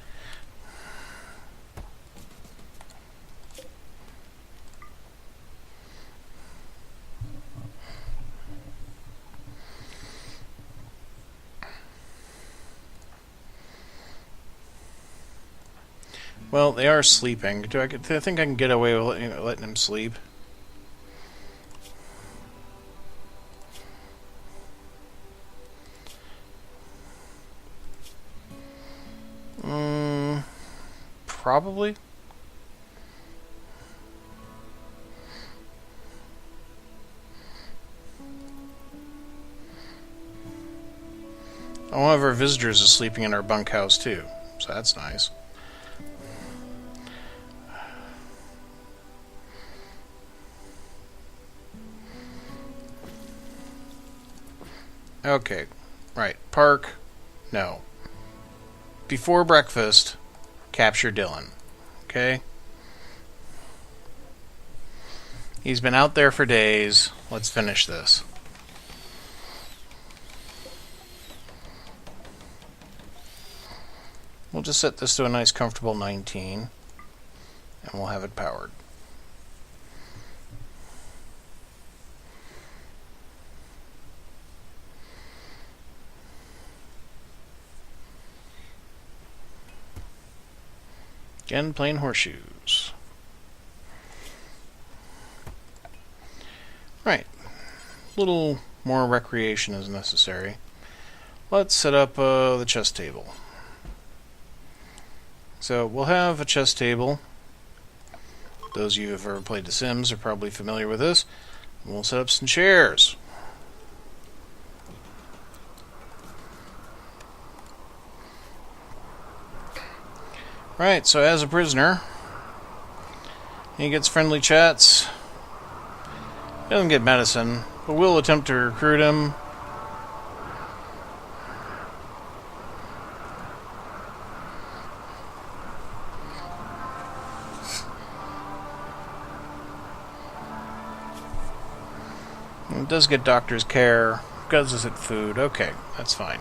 Well, they are sleeping. Do I think I can get away with letting them sleep? Probably. One of our visitors is sleeping in our bunkhouse too, so that's nice. Okay, right. Park, no. Before breakfast, capture Dylan. Okay? He's been out there for days. Let's finish this. We'll just set this to a nice comfortable 19, and we'll have it powered. Again, playing horseshoes. Right. A little more recreation is necessary. Let's set up the chess table. So we'll have a chess table. Those of you who have ever played The Sims are probably familiar with this. We'll set up some chairs. Right, so as a prisoner, he gets friendly chats. He doesn't get medicine, but we'll attempt to recruit him. He does get doctor's care, does visit food. Okay, that's fine.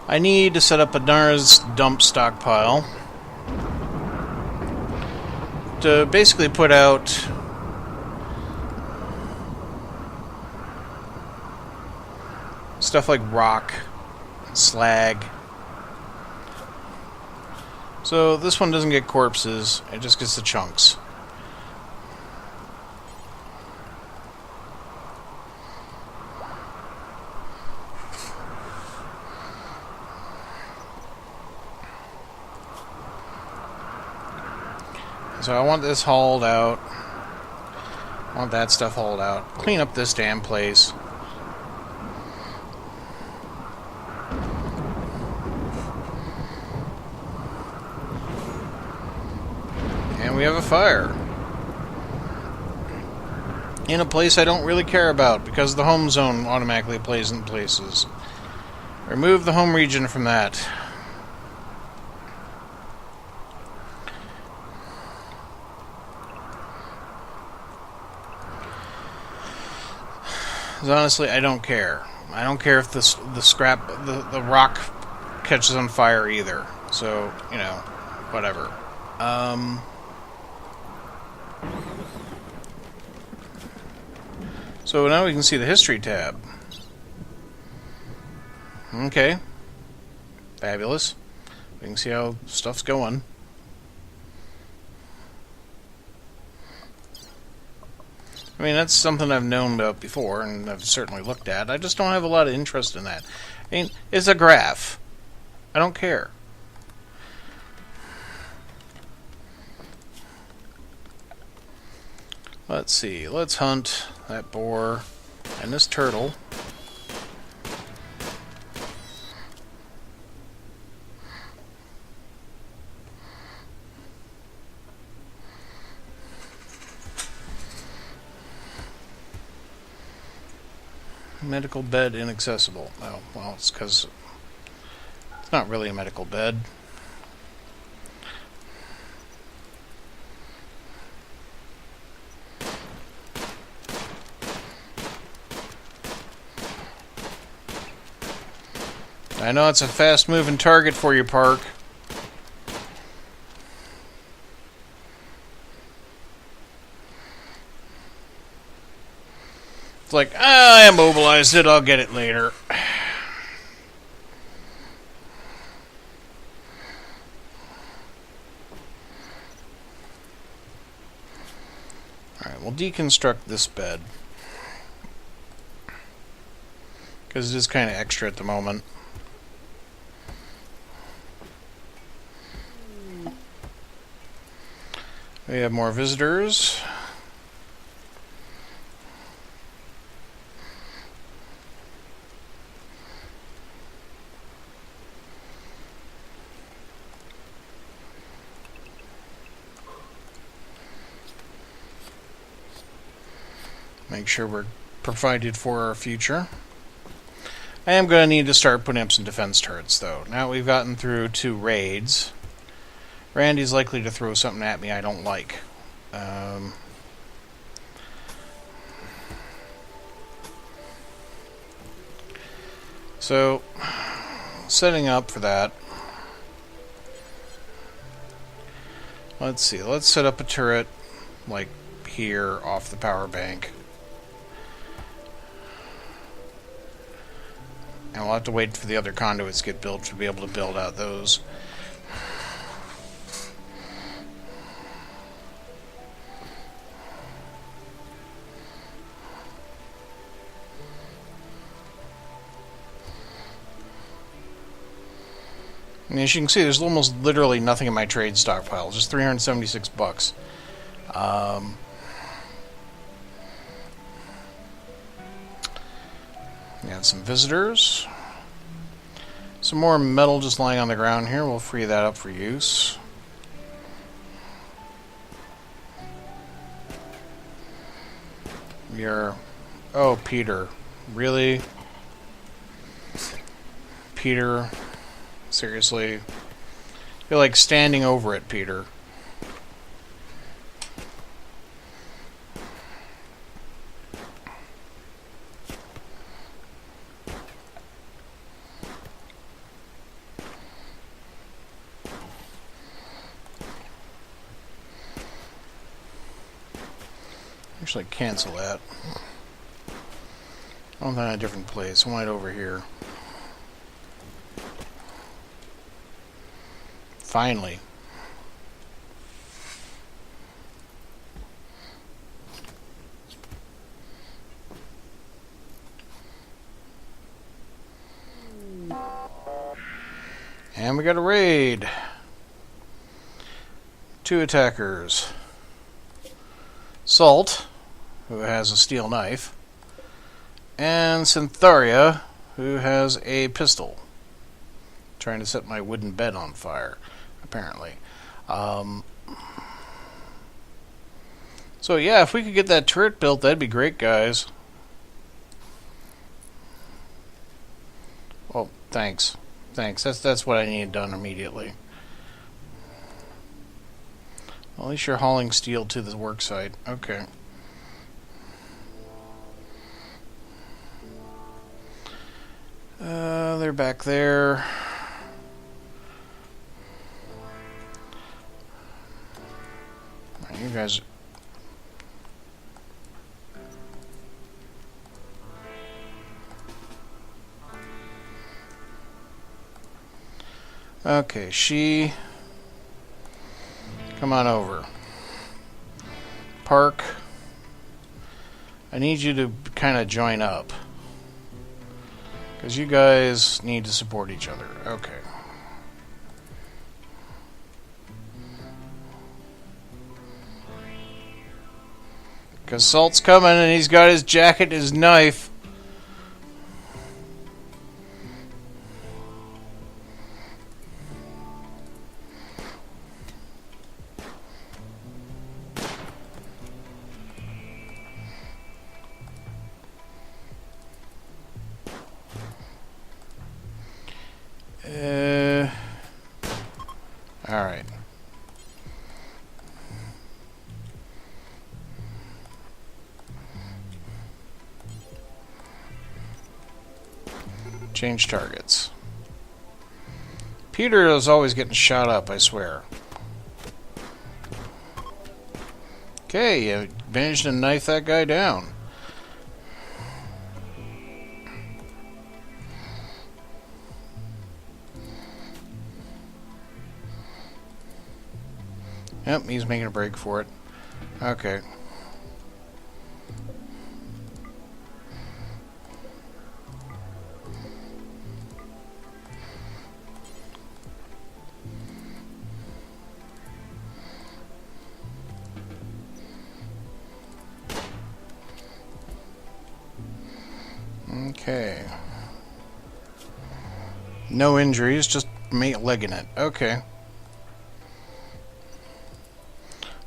I need to set up a NARS dump stockpile to basically put out stuff like rock, slag. So this one doesn't get corpses, it just gets the chunks. So I want this hauled out. I want that stuff hauled out. Clean up this damn place. we have a fire. In a place I don't really care about, because the home zone automatically plays in places. Remove the home region from that. 'Cause honestly, I don't care. I don't care if the rock catches on fire either. So, you know, whatever. So now we can see the history tab. Okay. Fabulous. We can see how stuff's going. I mean, that's something I've known about before, and I've certainly looked at. I just don't have a lot of interest in that. I mean, it's a graph. I don't care. Let's see. Let's hunt that boar and this turtle. Medical bed inaccessible. Oh, well, it's because it's not really a medical bed. I know it's a fast-moving target for you, Park. It's like, I immobilized it, I'll get it later. Alright, we'll deconstruct this bed. Because it is kind of extra at the moment. We have more visitors. Make sure we're provided for our future. I am going to need to start putting up some defense turrets, though. Now we've gotten through 2 raids. Randy's likely to throw something at me I don't like. So, setting up for that. Let's see. Let's set up a turret, like here, off the power bank. And we'll have to wait for the other conduits to get built to be able to build out those. And as you can see, there's almost literally nothing in my trade stockpile. Just 376 bucks. We got some visitors. Some more metal just lying on the ground here. We'll free that up for use. We are... Oh, Peter. Really? Peter... Seriously. You're like standing over it, Peter. Actually, cancel that. I want that in a different place. I want it over here. Finally. And we got a raid. 2 attackers. Salt, who has a steel knife, and Cyntharia, who has a pistol. Trying to set my wooden bed on fire, apparently. So yeah, if we could get that turret built, that'd be great, guys. Well, thanks. Thanks. That's what I need done immediately. At least you're hauling steel to the work site. Okay. They're back there. You guys... Okay, she... Come on over. Park. I need you to kind of join up. Because you guys need to support each other. Okay. Because Salt's coming and he's got his jacket and his knife. Alright. Change targets. Peter is always getting shot up, I swear. Okay, you managed to knife that guy down. Yep, he's making a break for it. Okay. Okay. No injuries, just legging it. Okay.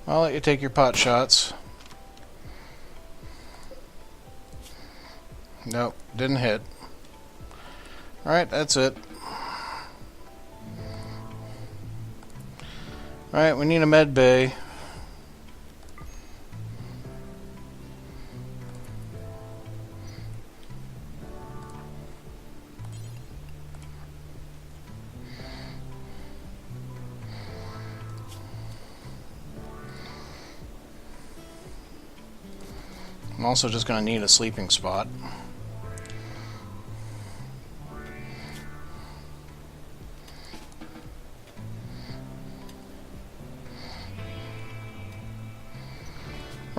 I'll let you take your pot shots. Nope, didn't hit. Alright, that's it. Alright, we need a med bay. I'm also just going to need a sleeping spot.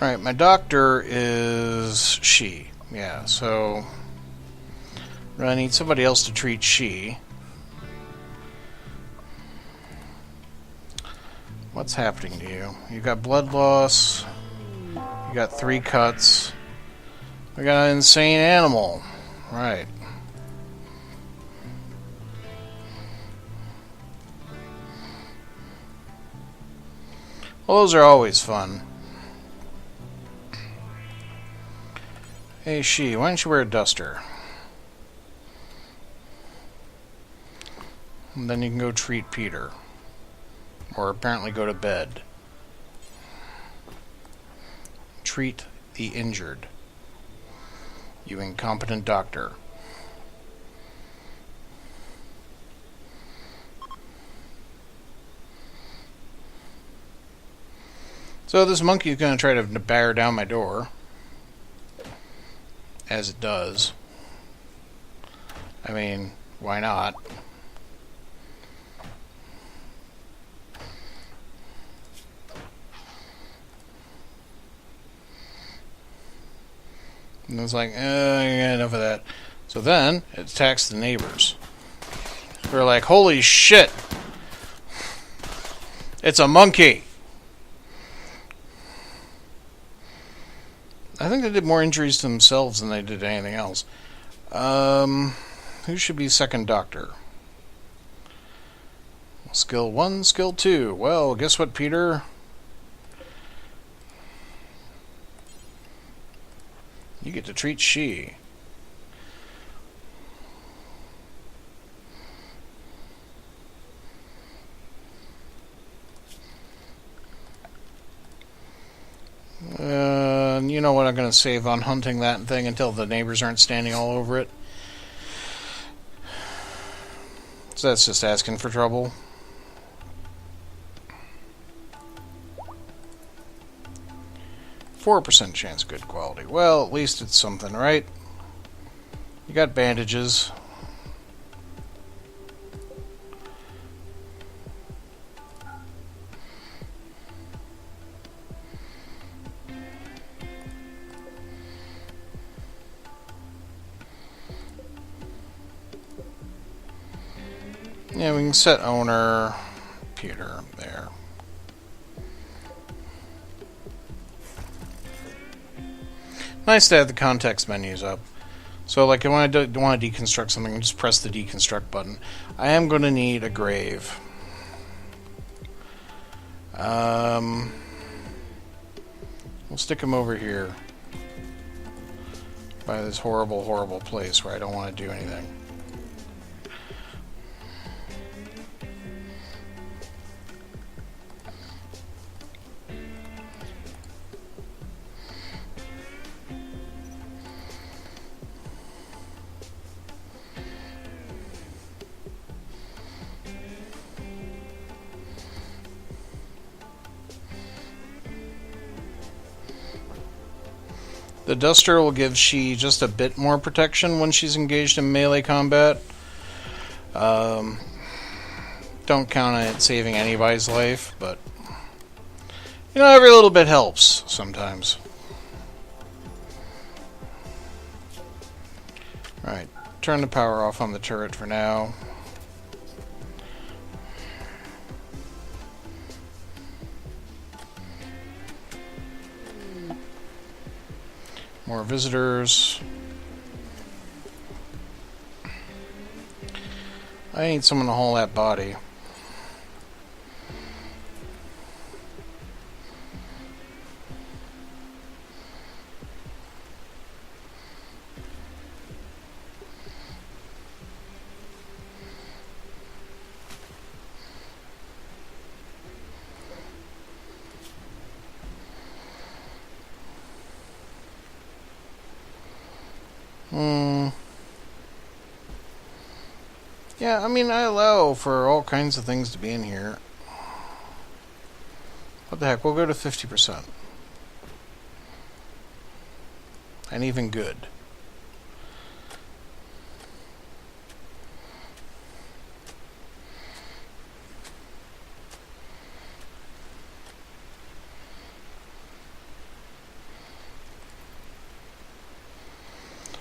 Right, my doctor is she. Yeah, so I need somebody else to treat she. What's happening to you? You got blood loss. You got 3 cuts. We got an insane animal. Right. Well, those are always fun. Hey, she, why don't you wear a duster? And then you can go treat Peter. Or apparently go to bed. Treat the injured. You incompetent doctor. So this monkey is going to try to bear down my door. As it does. I mean, why not? And it's like, I got enough of that. So then, it attacks the neighbors. They're like, holy shit! It's a monkey! I think they did more injuries to themselves than they did anything else. Who should be second doctor? Skill 1, skill 2. Well, guess what, Peter? You get to treat she. You know what? I'm going to save on hunting that thing until the neighbors aren't standing all over it. So that's just asking for trouble. %4 chance good quality. Well, at least it's something, right? You got bandages. Yeah, we can set owner, Peter, there. Nice to have the context menus up. So, like, when I want to deconstruct something, I just press the deconstruct button. I am going to need a grave. We'll stick him over here. By this horrible, horrible place where I don't want to do anything. The Duster will give she just a bit more protection when she's engaged in melee combat. Don't count on it saving anybody's life, but you know, every little bit helps sometimes. Alright, turn the power off on the turret for now. More visitors. I need someone to haul that body. Yeah, I mean, I allow for all kinds of things to be in here. What the heck, we'll go to 50%. And even good.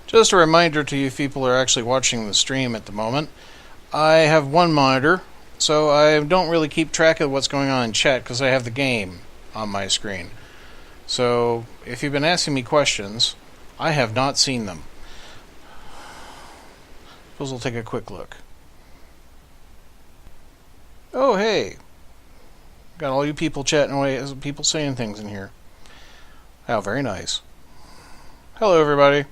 Just a reminder to you people who are actually watching the stream at the moment. I have one monitor, so I don't really keep track of what's going on in chat because I have the game on my screen. So, if you've been asking me questions, I have not seen them. Suppose we'll take a quick look. Oh, hey. Got all you people chatting away, people saying things in here. Oh, very nice. Hello, everybody.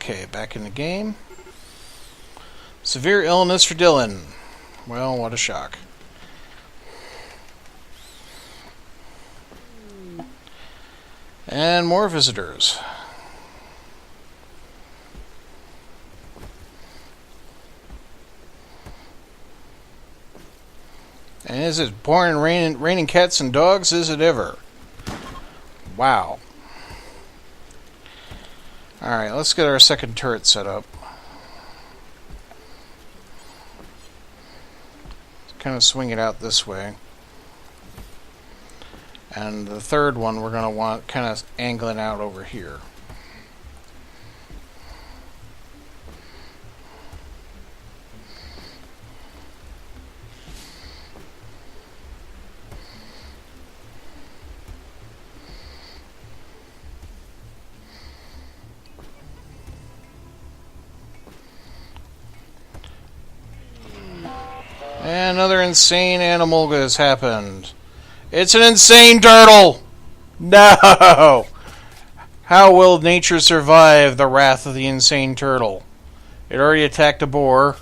Okay, back in the game. Severe illness for Dylan. Well, what a shock. And more visitors. And is it pouring raining cats and dogs? Is it ever? Wow. Alright, let's get our second turret set up. Kind of swing it out this way. And the third one we're going to want kind of angling out over here. And another insane animal has happened. It's an insane turtle! No! How will nature survive the wrath of the insane turtle? It already attacked a boar.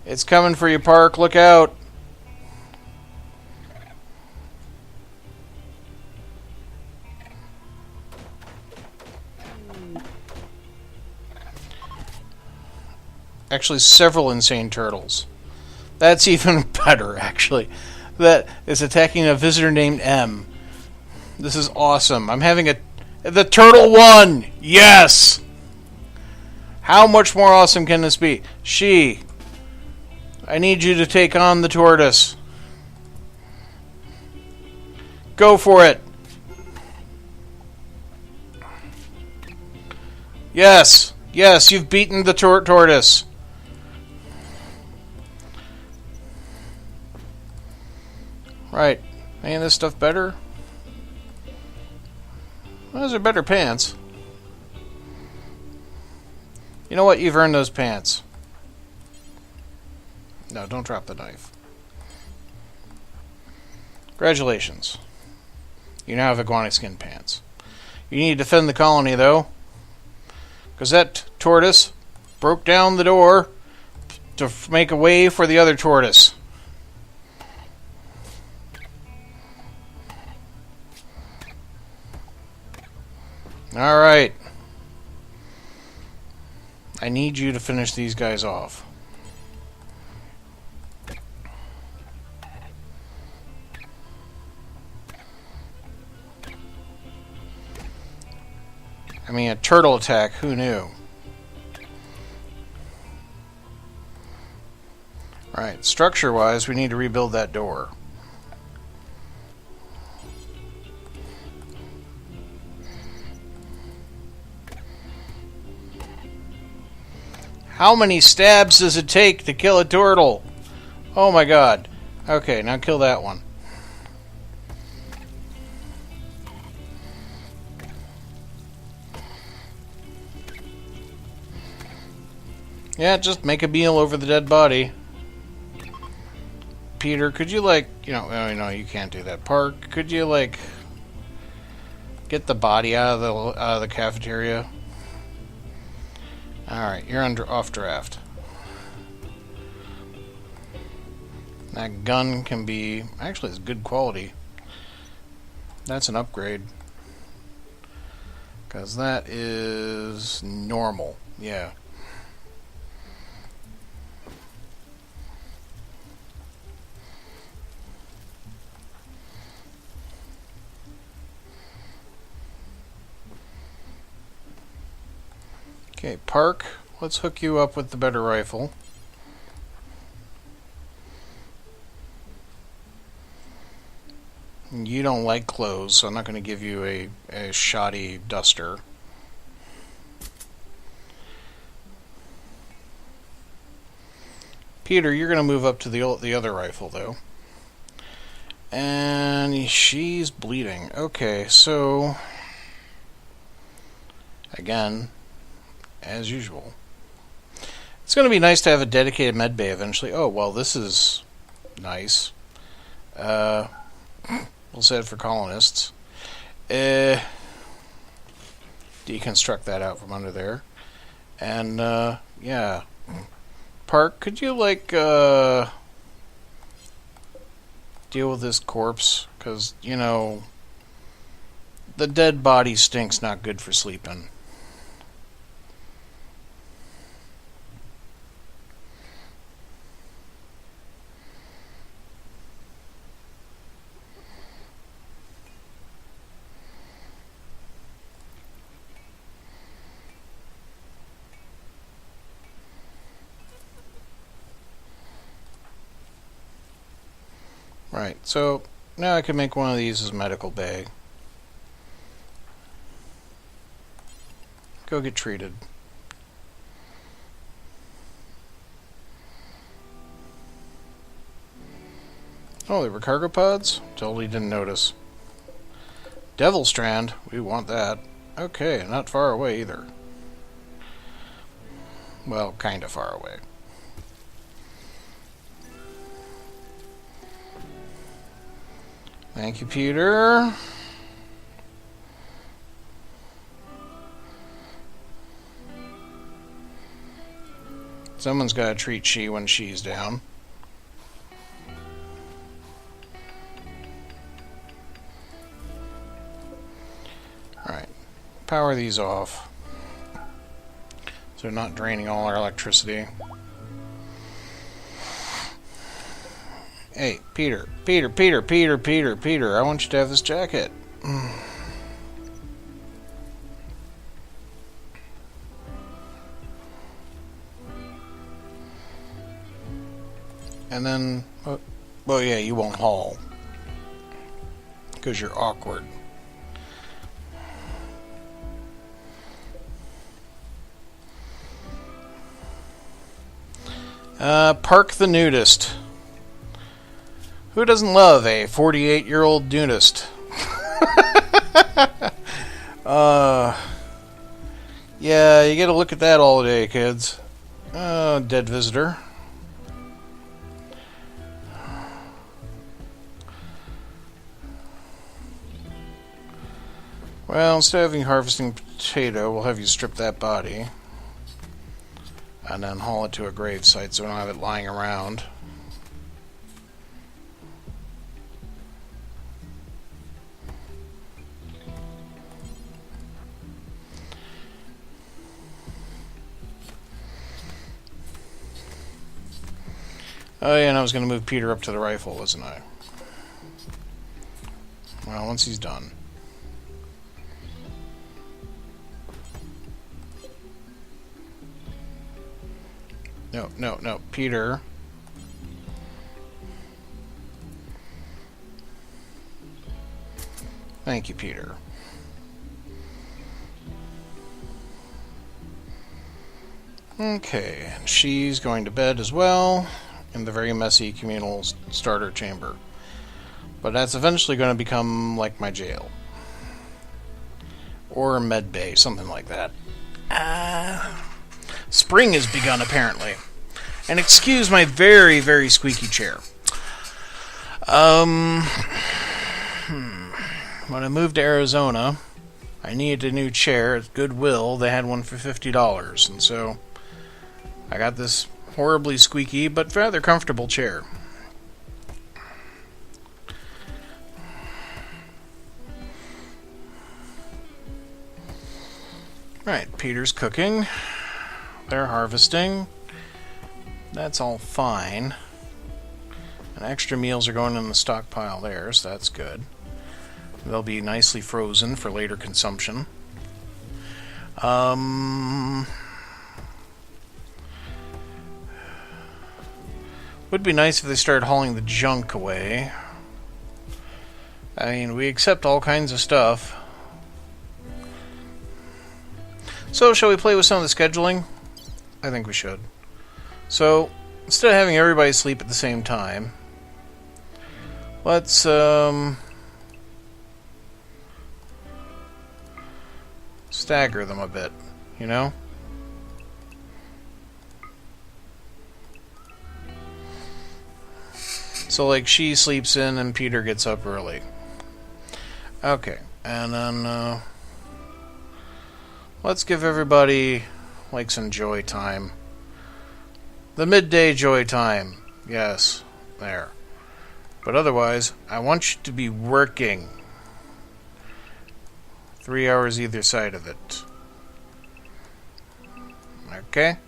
It's coming for you, Park. Look out. Actually, several insane turtles. That's even better, actually. That is attacking a visitor named M. This is awesome. I'm having a... The turtle won! Yes! How much more awesome can this be? She... I need you to take on the tortoise. Go for it. Yes. Yes, you've beaten the tortoise. Right. Ain't this stuff better? Well, those are better pants. You know what? You've earned those pants. No, don't drop the knife. Congratulations. You now have iguana skin pants. You need to defend the colony, though. Because that tortoise broke down the door to make a way for the other tortoise. Alright. I need you to finish these guys off. I mean, a turtle attack, who knew? Right, structure-wise, we need to rebuild that door. How many stabs does it take to kill a turtle? Oh my god. Okay, now kill that one. Yeah, just make a meal over the dead body. Peter, could you oh, no, you can't do that. Park, could you get the body out of the cafeteria? Alright, you're off draft. That gun can be... Actually, it's good quality. That's an upgrade. Because that is normal. Yeah. Okay, Park, let's hook you up with the better rifle. You don't like clothes, so I'm not going to give you a shoddy duster. Peter, you're going to move up to the other rifle, though. And she's bleeding. Okay, so... Again... As usual. It's going to be nice to have a dedicated med bay eventually. Oh, well, this is nice. We'll say it for colonists. Deconstruct that out from under there. And, yeah. Park, could you, deal with this corpse? Because, the dead body stinks, not good for sleeping. Right, so now I can make one of these as medical bay. Go get treated. Oh, they were cargo pods? Totally didn't notice. Devil Strand, we want that. Okay, not far away either. Well, kinda far away. Thank you, Peter. Someone's got to treat she when she's down. Alright. Power these off. So they're not draining all our electricity. Hey, Peter. Peter, I want you to have this jacket. And then, well, yeah, you won't haul. Because you're awkward. Park the nudist. Who doesn't love a 48-year-old nudist? Yeah, you gotta look at that all day, kids. Dead visitor. Well, instead of having harvesting potato, we'll have you strip that body. And then haul it to a grave site so we don't have it lying around. Oh yeah, and I was going to move Peter up to the rifle, wasn't I? Well, once he's done. No, Peter. Thank you, Peter. Okay, and she's going to bed as well in the very messy communal starter chamber. But that's eventually going to become like my jail. Or a med bay, something like that. Spring has begun, apparently. And excuse my very, very squeaky chair. When I moved to Arizona, I needed a new chair at Goodwill. They had one for $50. And so I got this horribly squeaky but rather comfortable chair. Right, Peter's cooking. They're harvesting. That's all fine. And extra meals are going in the stockpile there, so that's good. They'll be nicely frozen for later consumption. Would be nice if they started hauling the junk away. I mean, we accept all kinds of stuff. So, shall we play with some of the scheduling? I think we should. So, instead of having everybody sleep at the same time, let's, stagger them a bit, you know? So, like, she sleeps in and Peter gets up early. Okay, and then, let's give everybody, like, some joy time. The midday joy time. Yes, there. But otherwise, I want you to be working. 3 hours either side of it. Okay?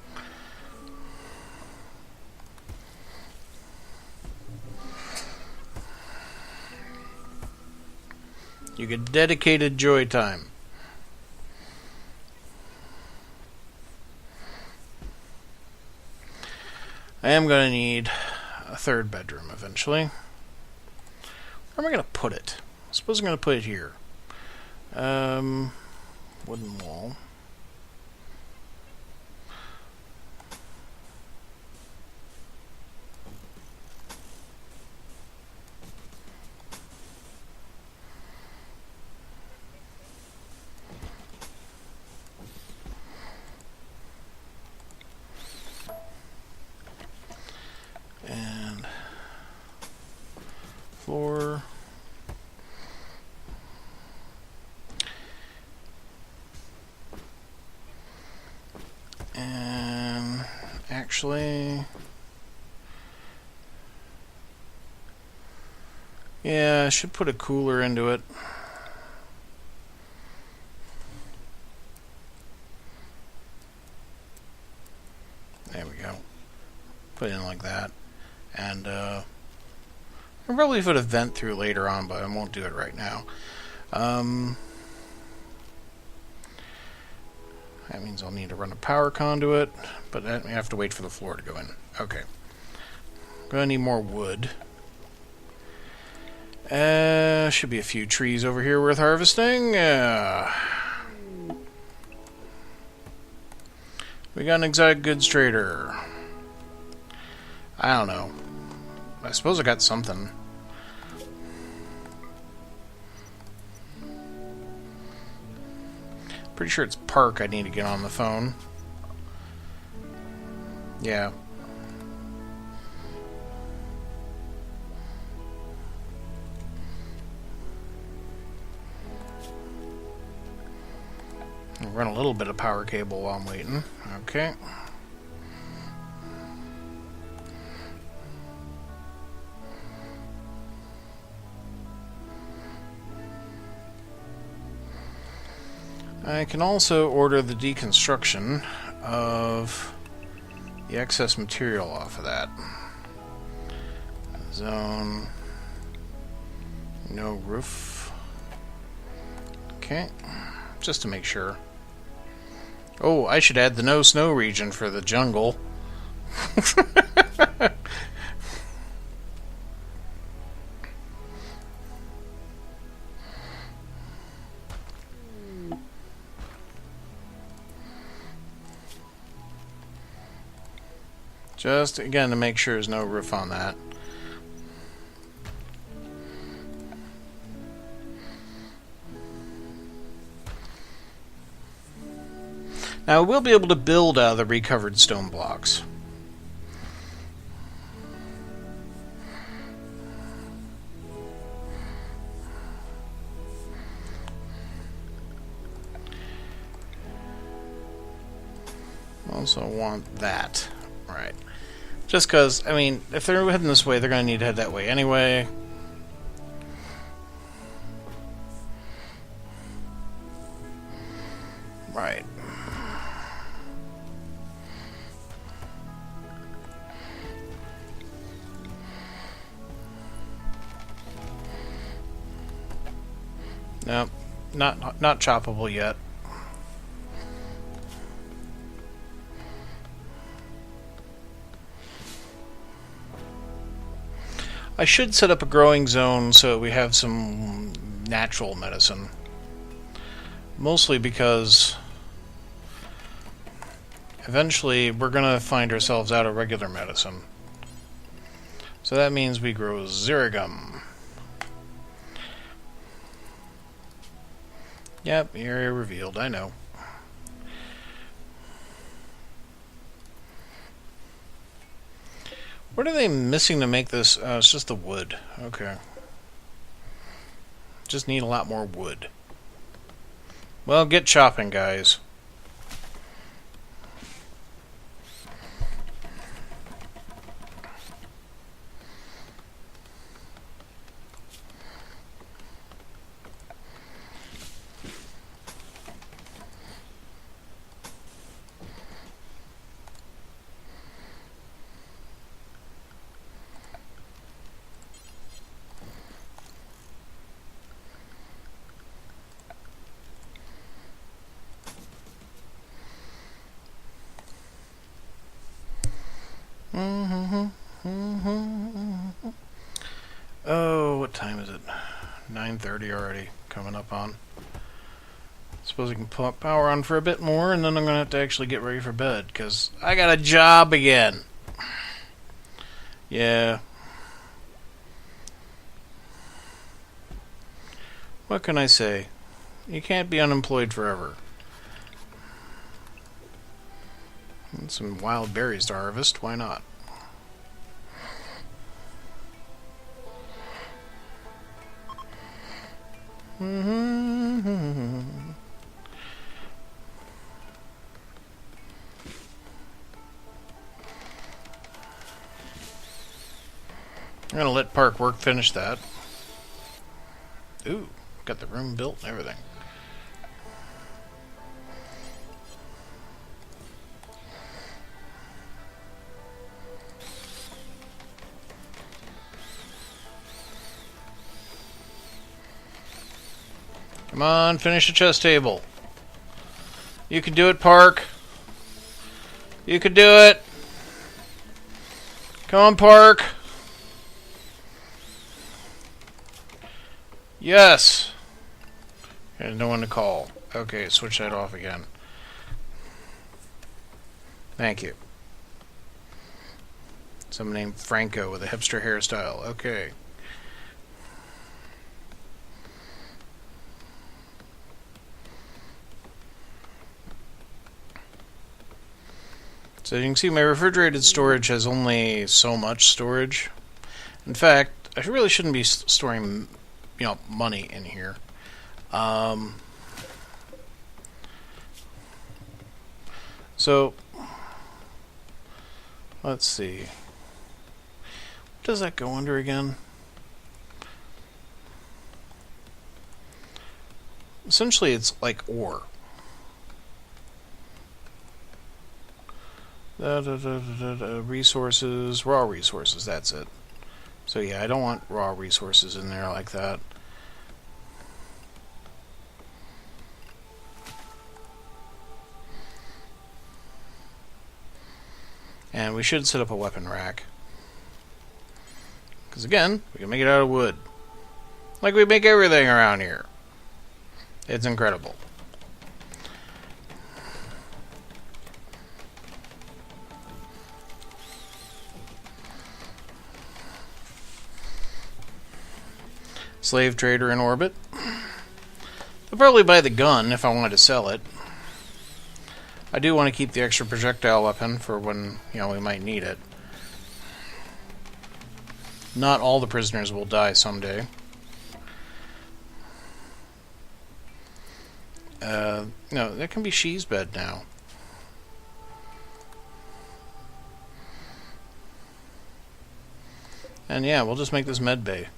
You get dedicated joy time. I am going to need a third bedroom eventually. Where am I going to put it? I suppose I'm going to put it here. Wooden wall. And floor. And actually, yeah, I should put a cooler into it. There we go. Put it in like that. And I'll probably put a vent through later on, but I won't do it right now. That means I'll need to run a power conduit, but I have to wait for the floor to go in. Okay. Gonna need more wood. Should be a few trees over here worth harvesting. We got an exotic goods trader. I don't know. I suppose I got something. Pretty sure it's Park I need to get on the phone. Yeah. I'll run a little bit of power cable while I'm waiting. Okay. I can also order the deconstruction of the excess material off of that. Zone. No roof. Okay. Just to make sure. Oh, I should add the no snow region for the jungle. Just, again, to make sure there's no roof on that. Now, we'll be able to build out of the recovered stone blocks. Also want that. Right. Just because, I mean, if they're heading this way, they're going to need to head that way anyway. Right. Nope. Not choppable yet. I should set up a growing zone so we have some natural medicine. Mostly because eventually we're going to find ourselves out of regular medicine. So that means we grow Zerigum. Yep, area revealed, I know. What are they missing to make this? It's just the wood. Okay. Just need a lot more wood. Well, get chopping, guys. Oh, what time is it? 9:30 already. Coming up on. Suppose we can put power on for a bit more, and then I'm going to have to actually get ready for bed, because I got a job again. Yeah. What can I say? You can't be unemployed forever. And some wild berries to harvest, why not? I'm going to let Park finish that. Ooh, got the room built and everything. Come on, finish the chess table. You can do it, Park. You can do it. Come on, Park. Yes. There's no one to call. Okay, switch that off again. Thank you. Someone named Franco with a hipster hairstyle. Okay. So you can see my refrigerated storage has only so much storage. In fact, I really shouldn't be storing, money in here. So let's see. What does that go under again? Essentially, it's like ore. Resources, raw resources, that's it. So yeah, I don't want raw resources in there like that. And we should set up a weapon rack. Because again, we can make it out of wood. Like we make everything around here. It's incredible. Slave trader in orbit. I'll probably buy the gun if I wanted to sell it. I do want to keep the extra projectile weapon for when, we might need it. Not all the prisoners will die someday. No, that can be She's bed now. And yeah, we'll just make this med bay.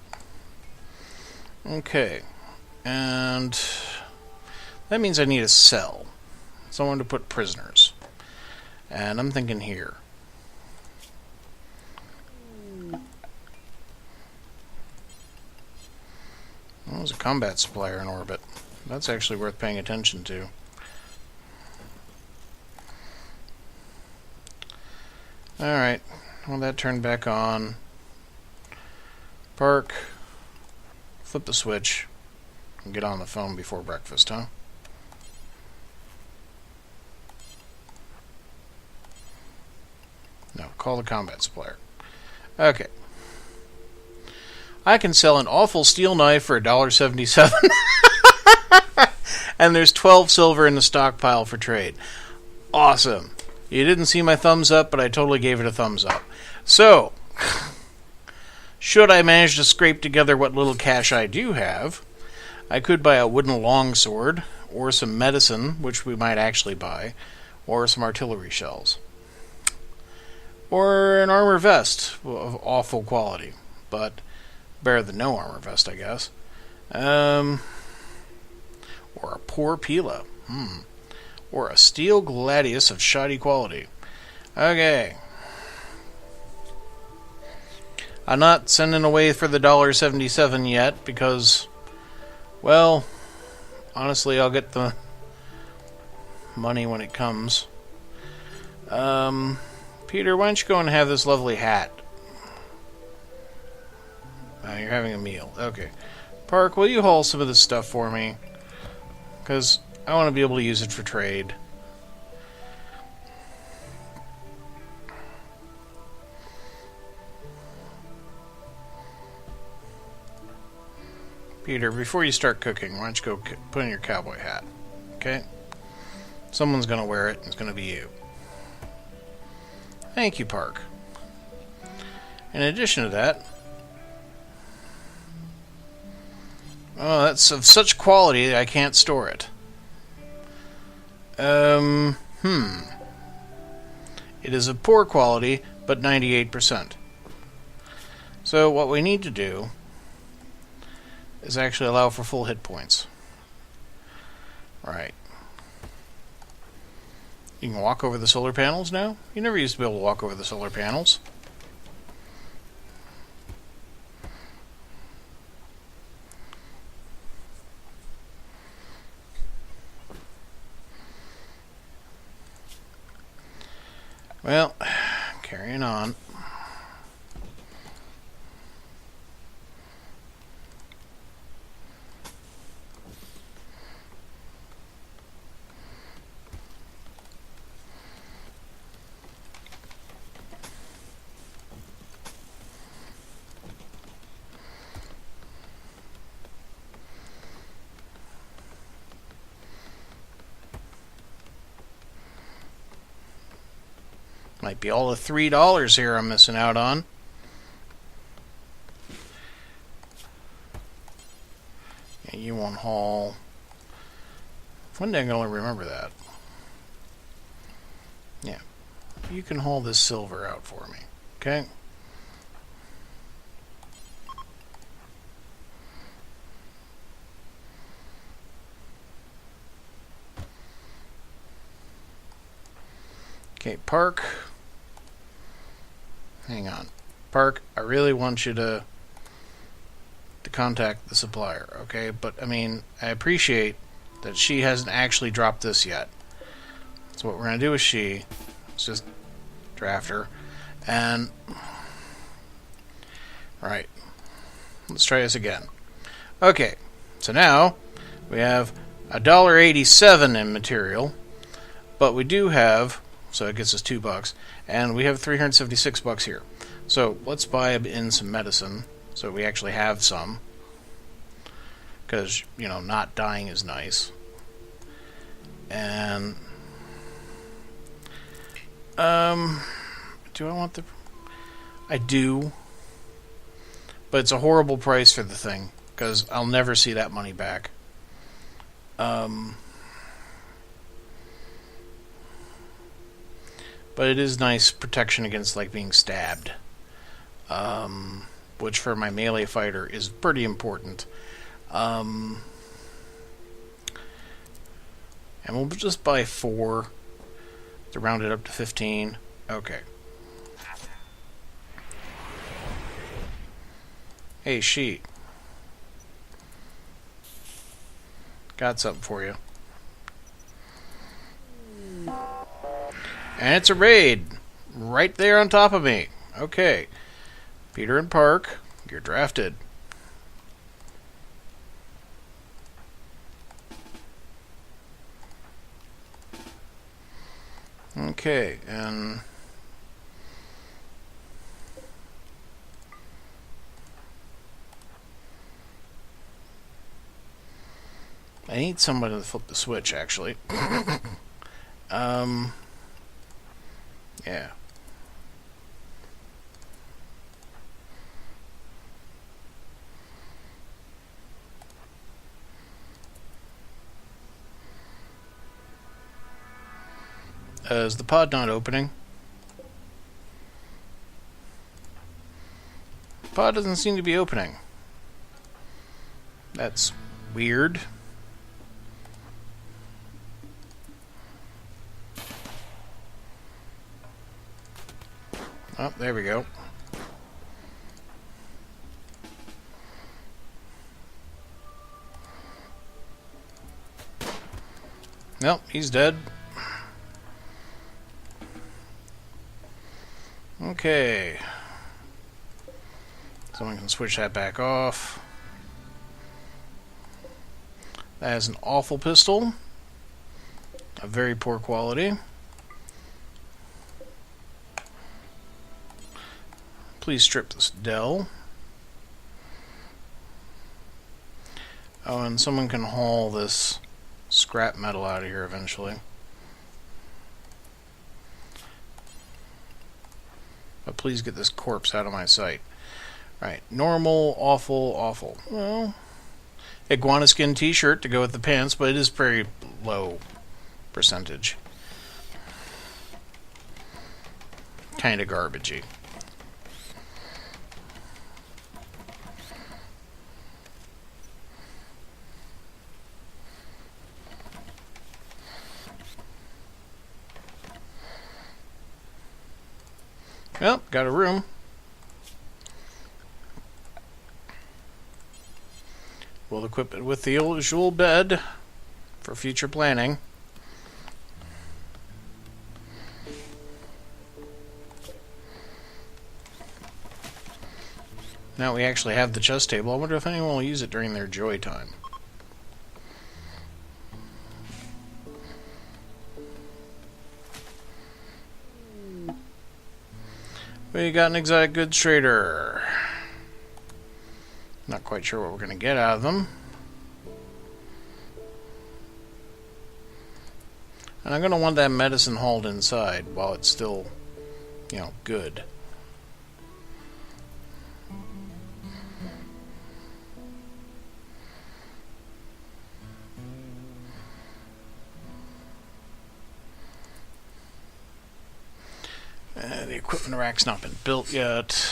Okay, and that means I need a cell. Someone to put prisoners. And I'm thinking here. Well, there's a combat supplier in orbit. That's actually worth paying attention to. Alright, well that turned back on. Park. Flip the switch and get on the phone before breakfast, huh? No, call the combat supplier. Okay. I can sell an awful steel knife for $1.77. And there's 12 silver in the stockpile for trade. Awesome. You didn't see my thumbs up, but I totally gave it a thumbs up. So, should I manage to scrape together what little cash I do have, I could buy a wooden longsword, or some medicine, which we might actually buy, or some artillery shells. Or an armor vest of awful quality, but better than no armor vest, I guess. Or a poor Pila. Or a steel gladius of shoddy quality. Okay. I'm not sending away for the $1.77 yet because, well, honestly, I'll get the money when it comes. Peter, why don't you go and have this lovely hat? You're having a meal. Okay. Park, will you haul some of this stuff for me? Because I want to be able to use it for trade. Peter, before you start cooking, why don't you go put on your cowboy hat? Okay? Someone's going to wear it, and it's going to be you. Thank you, Park. In addition to that, oh, that's of such quality that I can't store it. It is of poor quality, but 98%. So what we need to do is actually allow for full hit points. Right. You can walk over the solar panels now? You never used to be able to walk over the solar panels. Well, carrying on. Might be all the $3 here I'm missing out on. Yeah, you won't haul. One day I'm going to remember that. Yeah. You can haul this silver out for me. Okay? Okay, Park. Hang on. Park, I really want you to contact the supplier, okay? But, I mean, I appreciate that she hasn't actually dropped this yet. So what we're going to do with she is just draft her. And, right. Let's try this again. Okay, so now we have $1.87 in material, but we do have, so it gets us $2, and we have $376 here. So let's buy in some medicine so we actually have some, because, you know, not dying is nice. And do I want the... I do, but it's a horrible price for the thing, because I'll never see that money back. But it is nice protection against, like, being stabbed. Which for my melee fighter is pretty important. And we'll just buy 4 to round it up to 15. Okay. Hey, she. Got something for you. And it's a raid. Right there on top of me. Okay. Peter and Park, you're drafted. Okay, and... I need somebody to flip the switch, actually. Yeah. Is the pod not opening? The pod doesn't seem to be opening. That's weird. Oh, there we go. Nope, he's dead. Okay. Someone can switch that back off. That is an awful pistol. Of very poor quality. Please strip this Dell. Oh, and someone can haul this scrap metal out of here eventually. But please get this corpse out of my sight. Right, normal, awful, awful. Well, iguana skin t-shirt to go with the pants, but it is very low percentage. Kind of garbagey. Well, got a room. We'll equip it with the usual bed for future planning. Now we actually have the chess table. I wonder if anyone will use it during their joy time. We got an exotic goods trader. Not quite sure what we're going to get out of them. And I'm going to want that medicine hauled inside while it's still, good. The equipment rack's not been built yet.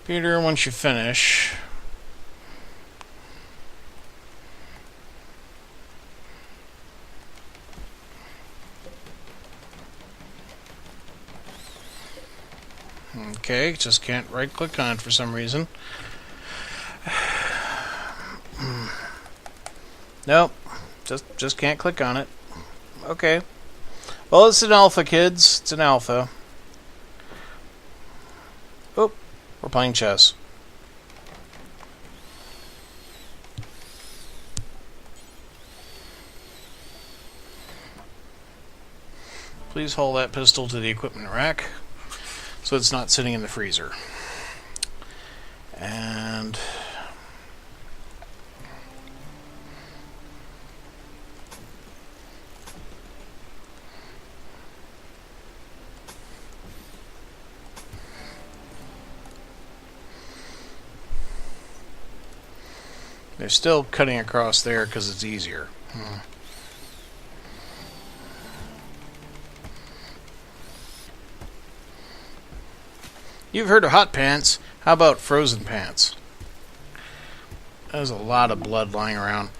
Peter, once you finish... Okay, just can't right-click on it for some reason. Nope, just can't click on it. Okay. Well, it's an alpha, kids. It's an alpha. Oh, we're playing chess. Please haul that pistol to the equipment rack so it's not sitting in the freezer. And they're still cutting across there because it's easier. You've heard of hot pants. How about frozen pants? There's a lot of blood lying around.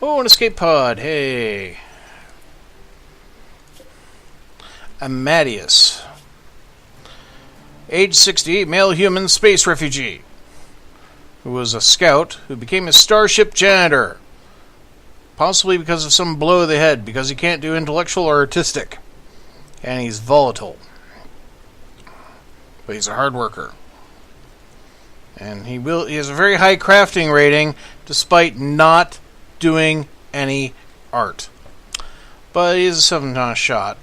Oh, an escape pod. Hey. Amadeus. Age 68, male human space refugee. Who was a scout who became a starship janitor. Possibly because of some blow to the head, because he can't do intellectual or artistic. And he's volatile. But he's a hard worker. And he has a very high crafting rating despite not doing any art. But he is a 7 on a shot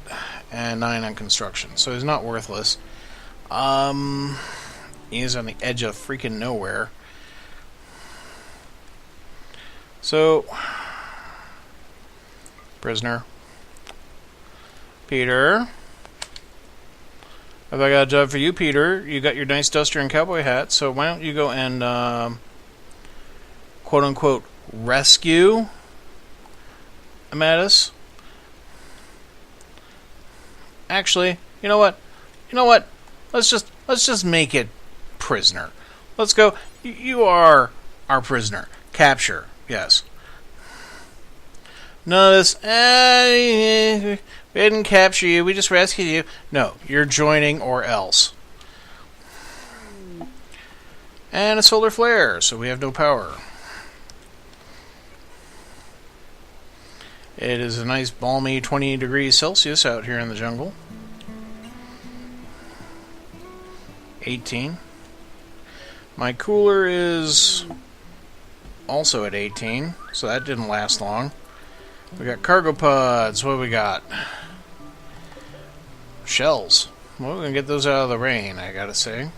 and 9 on construction, so he's not worthless. He is on the edge of freaking nowhere. So, prisoner. Peter. Have I got a job for you, Peter? You got your nice duster and cowboy hat, so why don't you go and, quote-unquote, rescue Amadeus? Actually, you know what? Let's just make it prisoner. Let's go. You are our prisoner. Capture. Yes. None of this, we didn't capture you, we just rescued you. No, you're joining or else. And a solar flare, so we have no power. It is a nice balmy 20 degrees Celsius out here in the jungle. 18. My cooler is also at 18, so that didn't last long. We got cargo pods. What do we got? Shells. Well, we're going to get those out of the rain, I gotta say.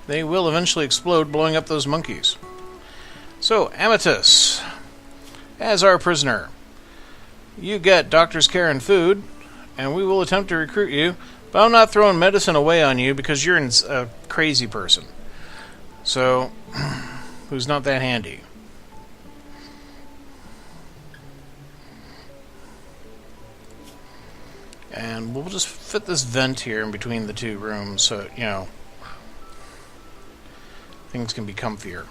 They will eventually explode, blowing up those monkeys. So, Amadeus, as our prisoner, you get doctor's care and food, and we will attempt to recruit you, but I'm not throwing medicine away on you because you're a crazy person. So, who's not that handy. And we'll just fit this vent here in between the two rooms so, you know, things can be comfier.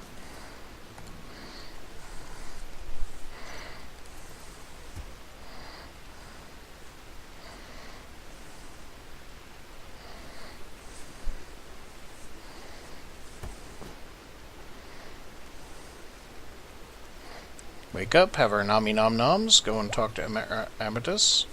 Wake up, have our Nami Nom Noms, go and talk to Amatus.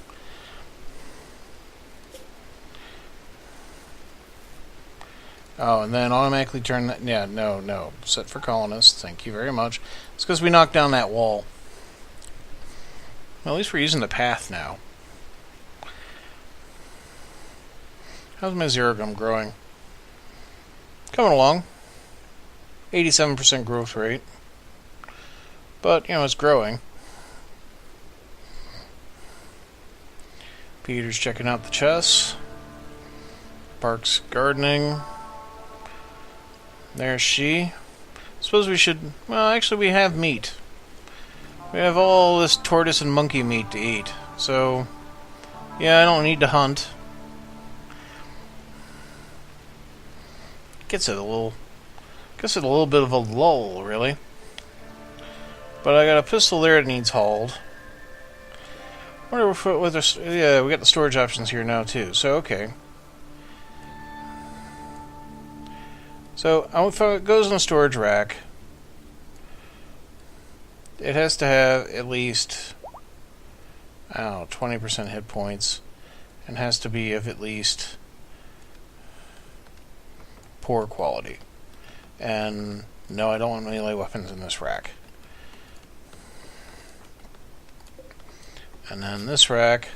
Oh, and then automatically turn that... Yeah, no. Set for colonists. Thank you very much. It's because we knocked down that wall. Well, at least we're using the path now. How's my zero gum growing? Coming along. 87% growth rate. But, you know, it's growing. Peter's checking out the chests. Park's gardening. There's she. Suppose we should... Well, actually, we have meat. We have all this tortoise and monkey meat to eat. So, yeah, I don't need to hunt. Gets it a little bit of a lull, really. But I got a pistol there that needs hauled. Wonder if yeah, we got the storage options here now too. So okay. So if it goes in a storage rack, it has to have at least, I don't know, 20% hit points, and has to be of at least poor quality. And no, I don't want melee weapons in this rack. And then this rack,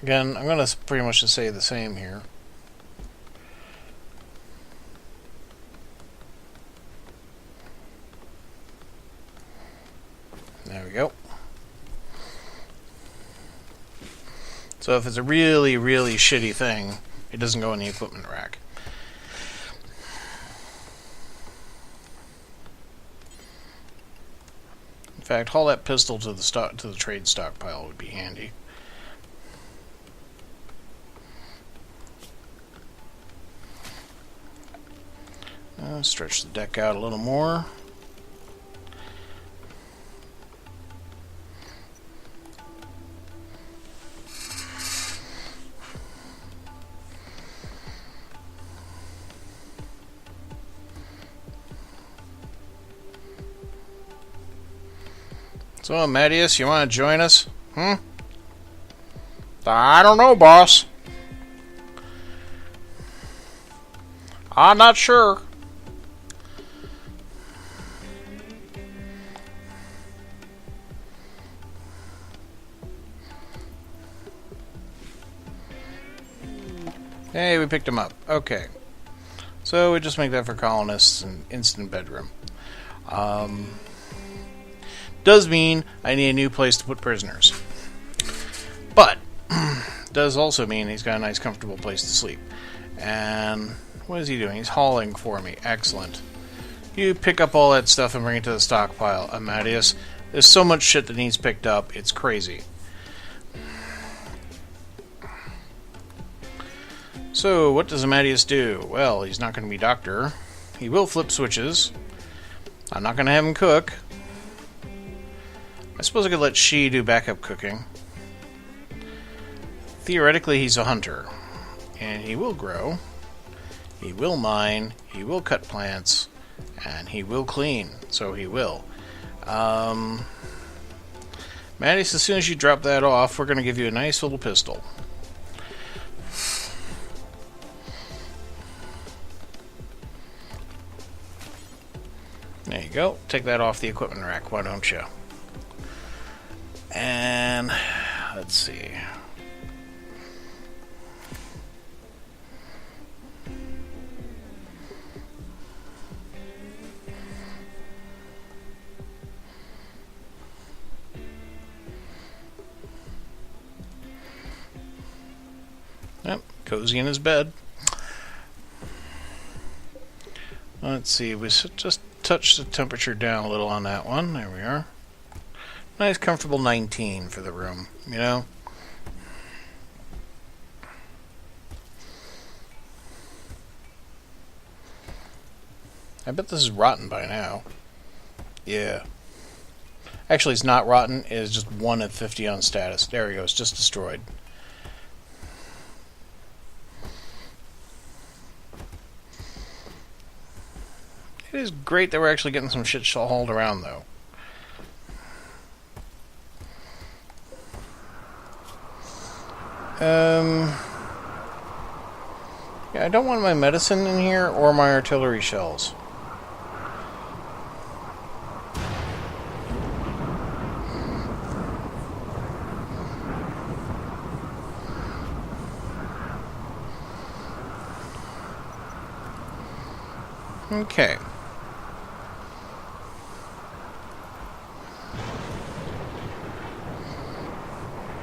again, I'm going to pretty much just say the same here. There we go. So if it's a really, really shitty thing, it doesn't go in the equipment rack. In fact, haul that pistol to the trade stockpile would be handy. Stretch the deck out a little more. So, Mattias, you want to join us? I don't know, boss. I'm not sure. Hey, we picked him up. Okay. So, we just make that for colonists and instant bedroom. Does mean I need a new place to put prisoners. But, does also mean he's got a nice comfortable place to sleep. And what is he doing? He's hauling for me. Excellent. You pick up all that stuff and bring it to the stockpile, Amadeus. There's so much shit that needs picked up, it's crazy. So, what does Amadeus do? Well, he's not going to be doctor. He will flip switches. I'm not going to have him cook. I suppose I could let she do backup cooking. Theoretically, he's a hunter. And he will grow. He will mine. He will cut plants. And he will clean. So he will. Mattias, as soon as you drop that off, we're going to give you a nice little pistol. There you go. Take that off the equipment rack, why don't you? And let's see. Yep, cozy in his bed. Let's see, we just touch the temperature down a little on that one. There we are. Nice, comfortable 19 for the room, you know? I bet this is rotten by now. Yeah. Actually, it's not rotten. It is just 1 of 50 on status. There we go. It's just destroyed. It is great that we're actually getting some shit hauled around, though. Yeah, I don't want my medicine in here or my artillery shells. Okay.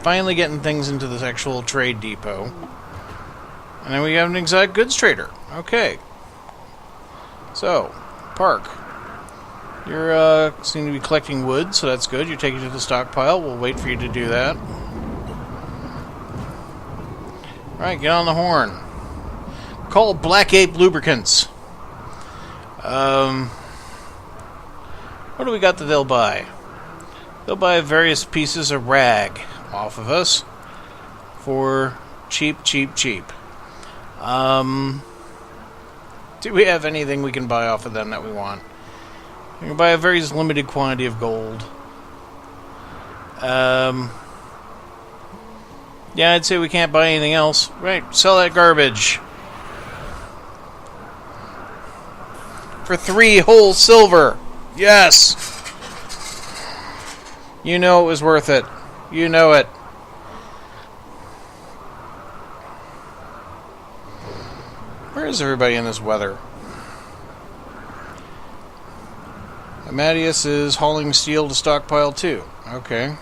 Finally getting things into this actual trade depot. And then we have an exotic goods trader. Okay. So, Park. You're seem to be collecting wood, so that's good. You take it to the stockpile. We'll wait for you to do that. Alright, get on the horn. Call Black Ape Lubricants. What do we got that they'll buy? They'll buy various pieces of rag off of us for cheap, cheap, cheap. Do we have anything we can buy off of them that we want? We can buy a very limited quantity of gold. Yeah, I'd say we can't buy anything else. Right, sell that garbage. For 3 whole silver. Yes! You know it was worth it. You know it. Where is everybody in this weather? Amadeus is hauling steel to stockpile too. Okay.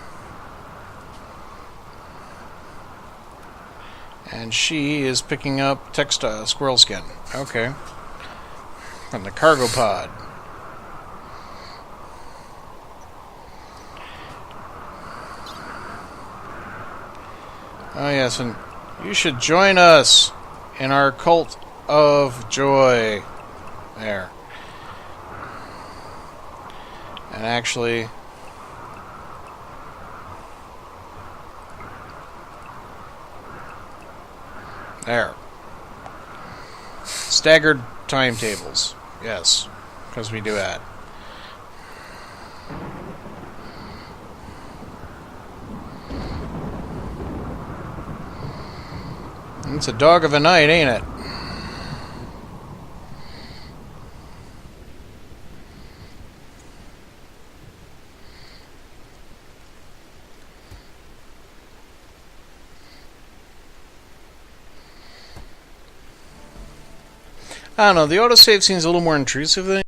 And she is picking up textile squirrel skin. Okay. From the cargo pod. Oh yes, and you should join us in our cult of joy. There. And actually, there. Staggered timetables. Yes, because we do that. It's a dog of a night, ain't it? I don't know, the autosave seems a little more intrusive than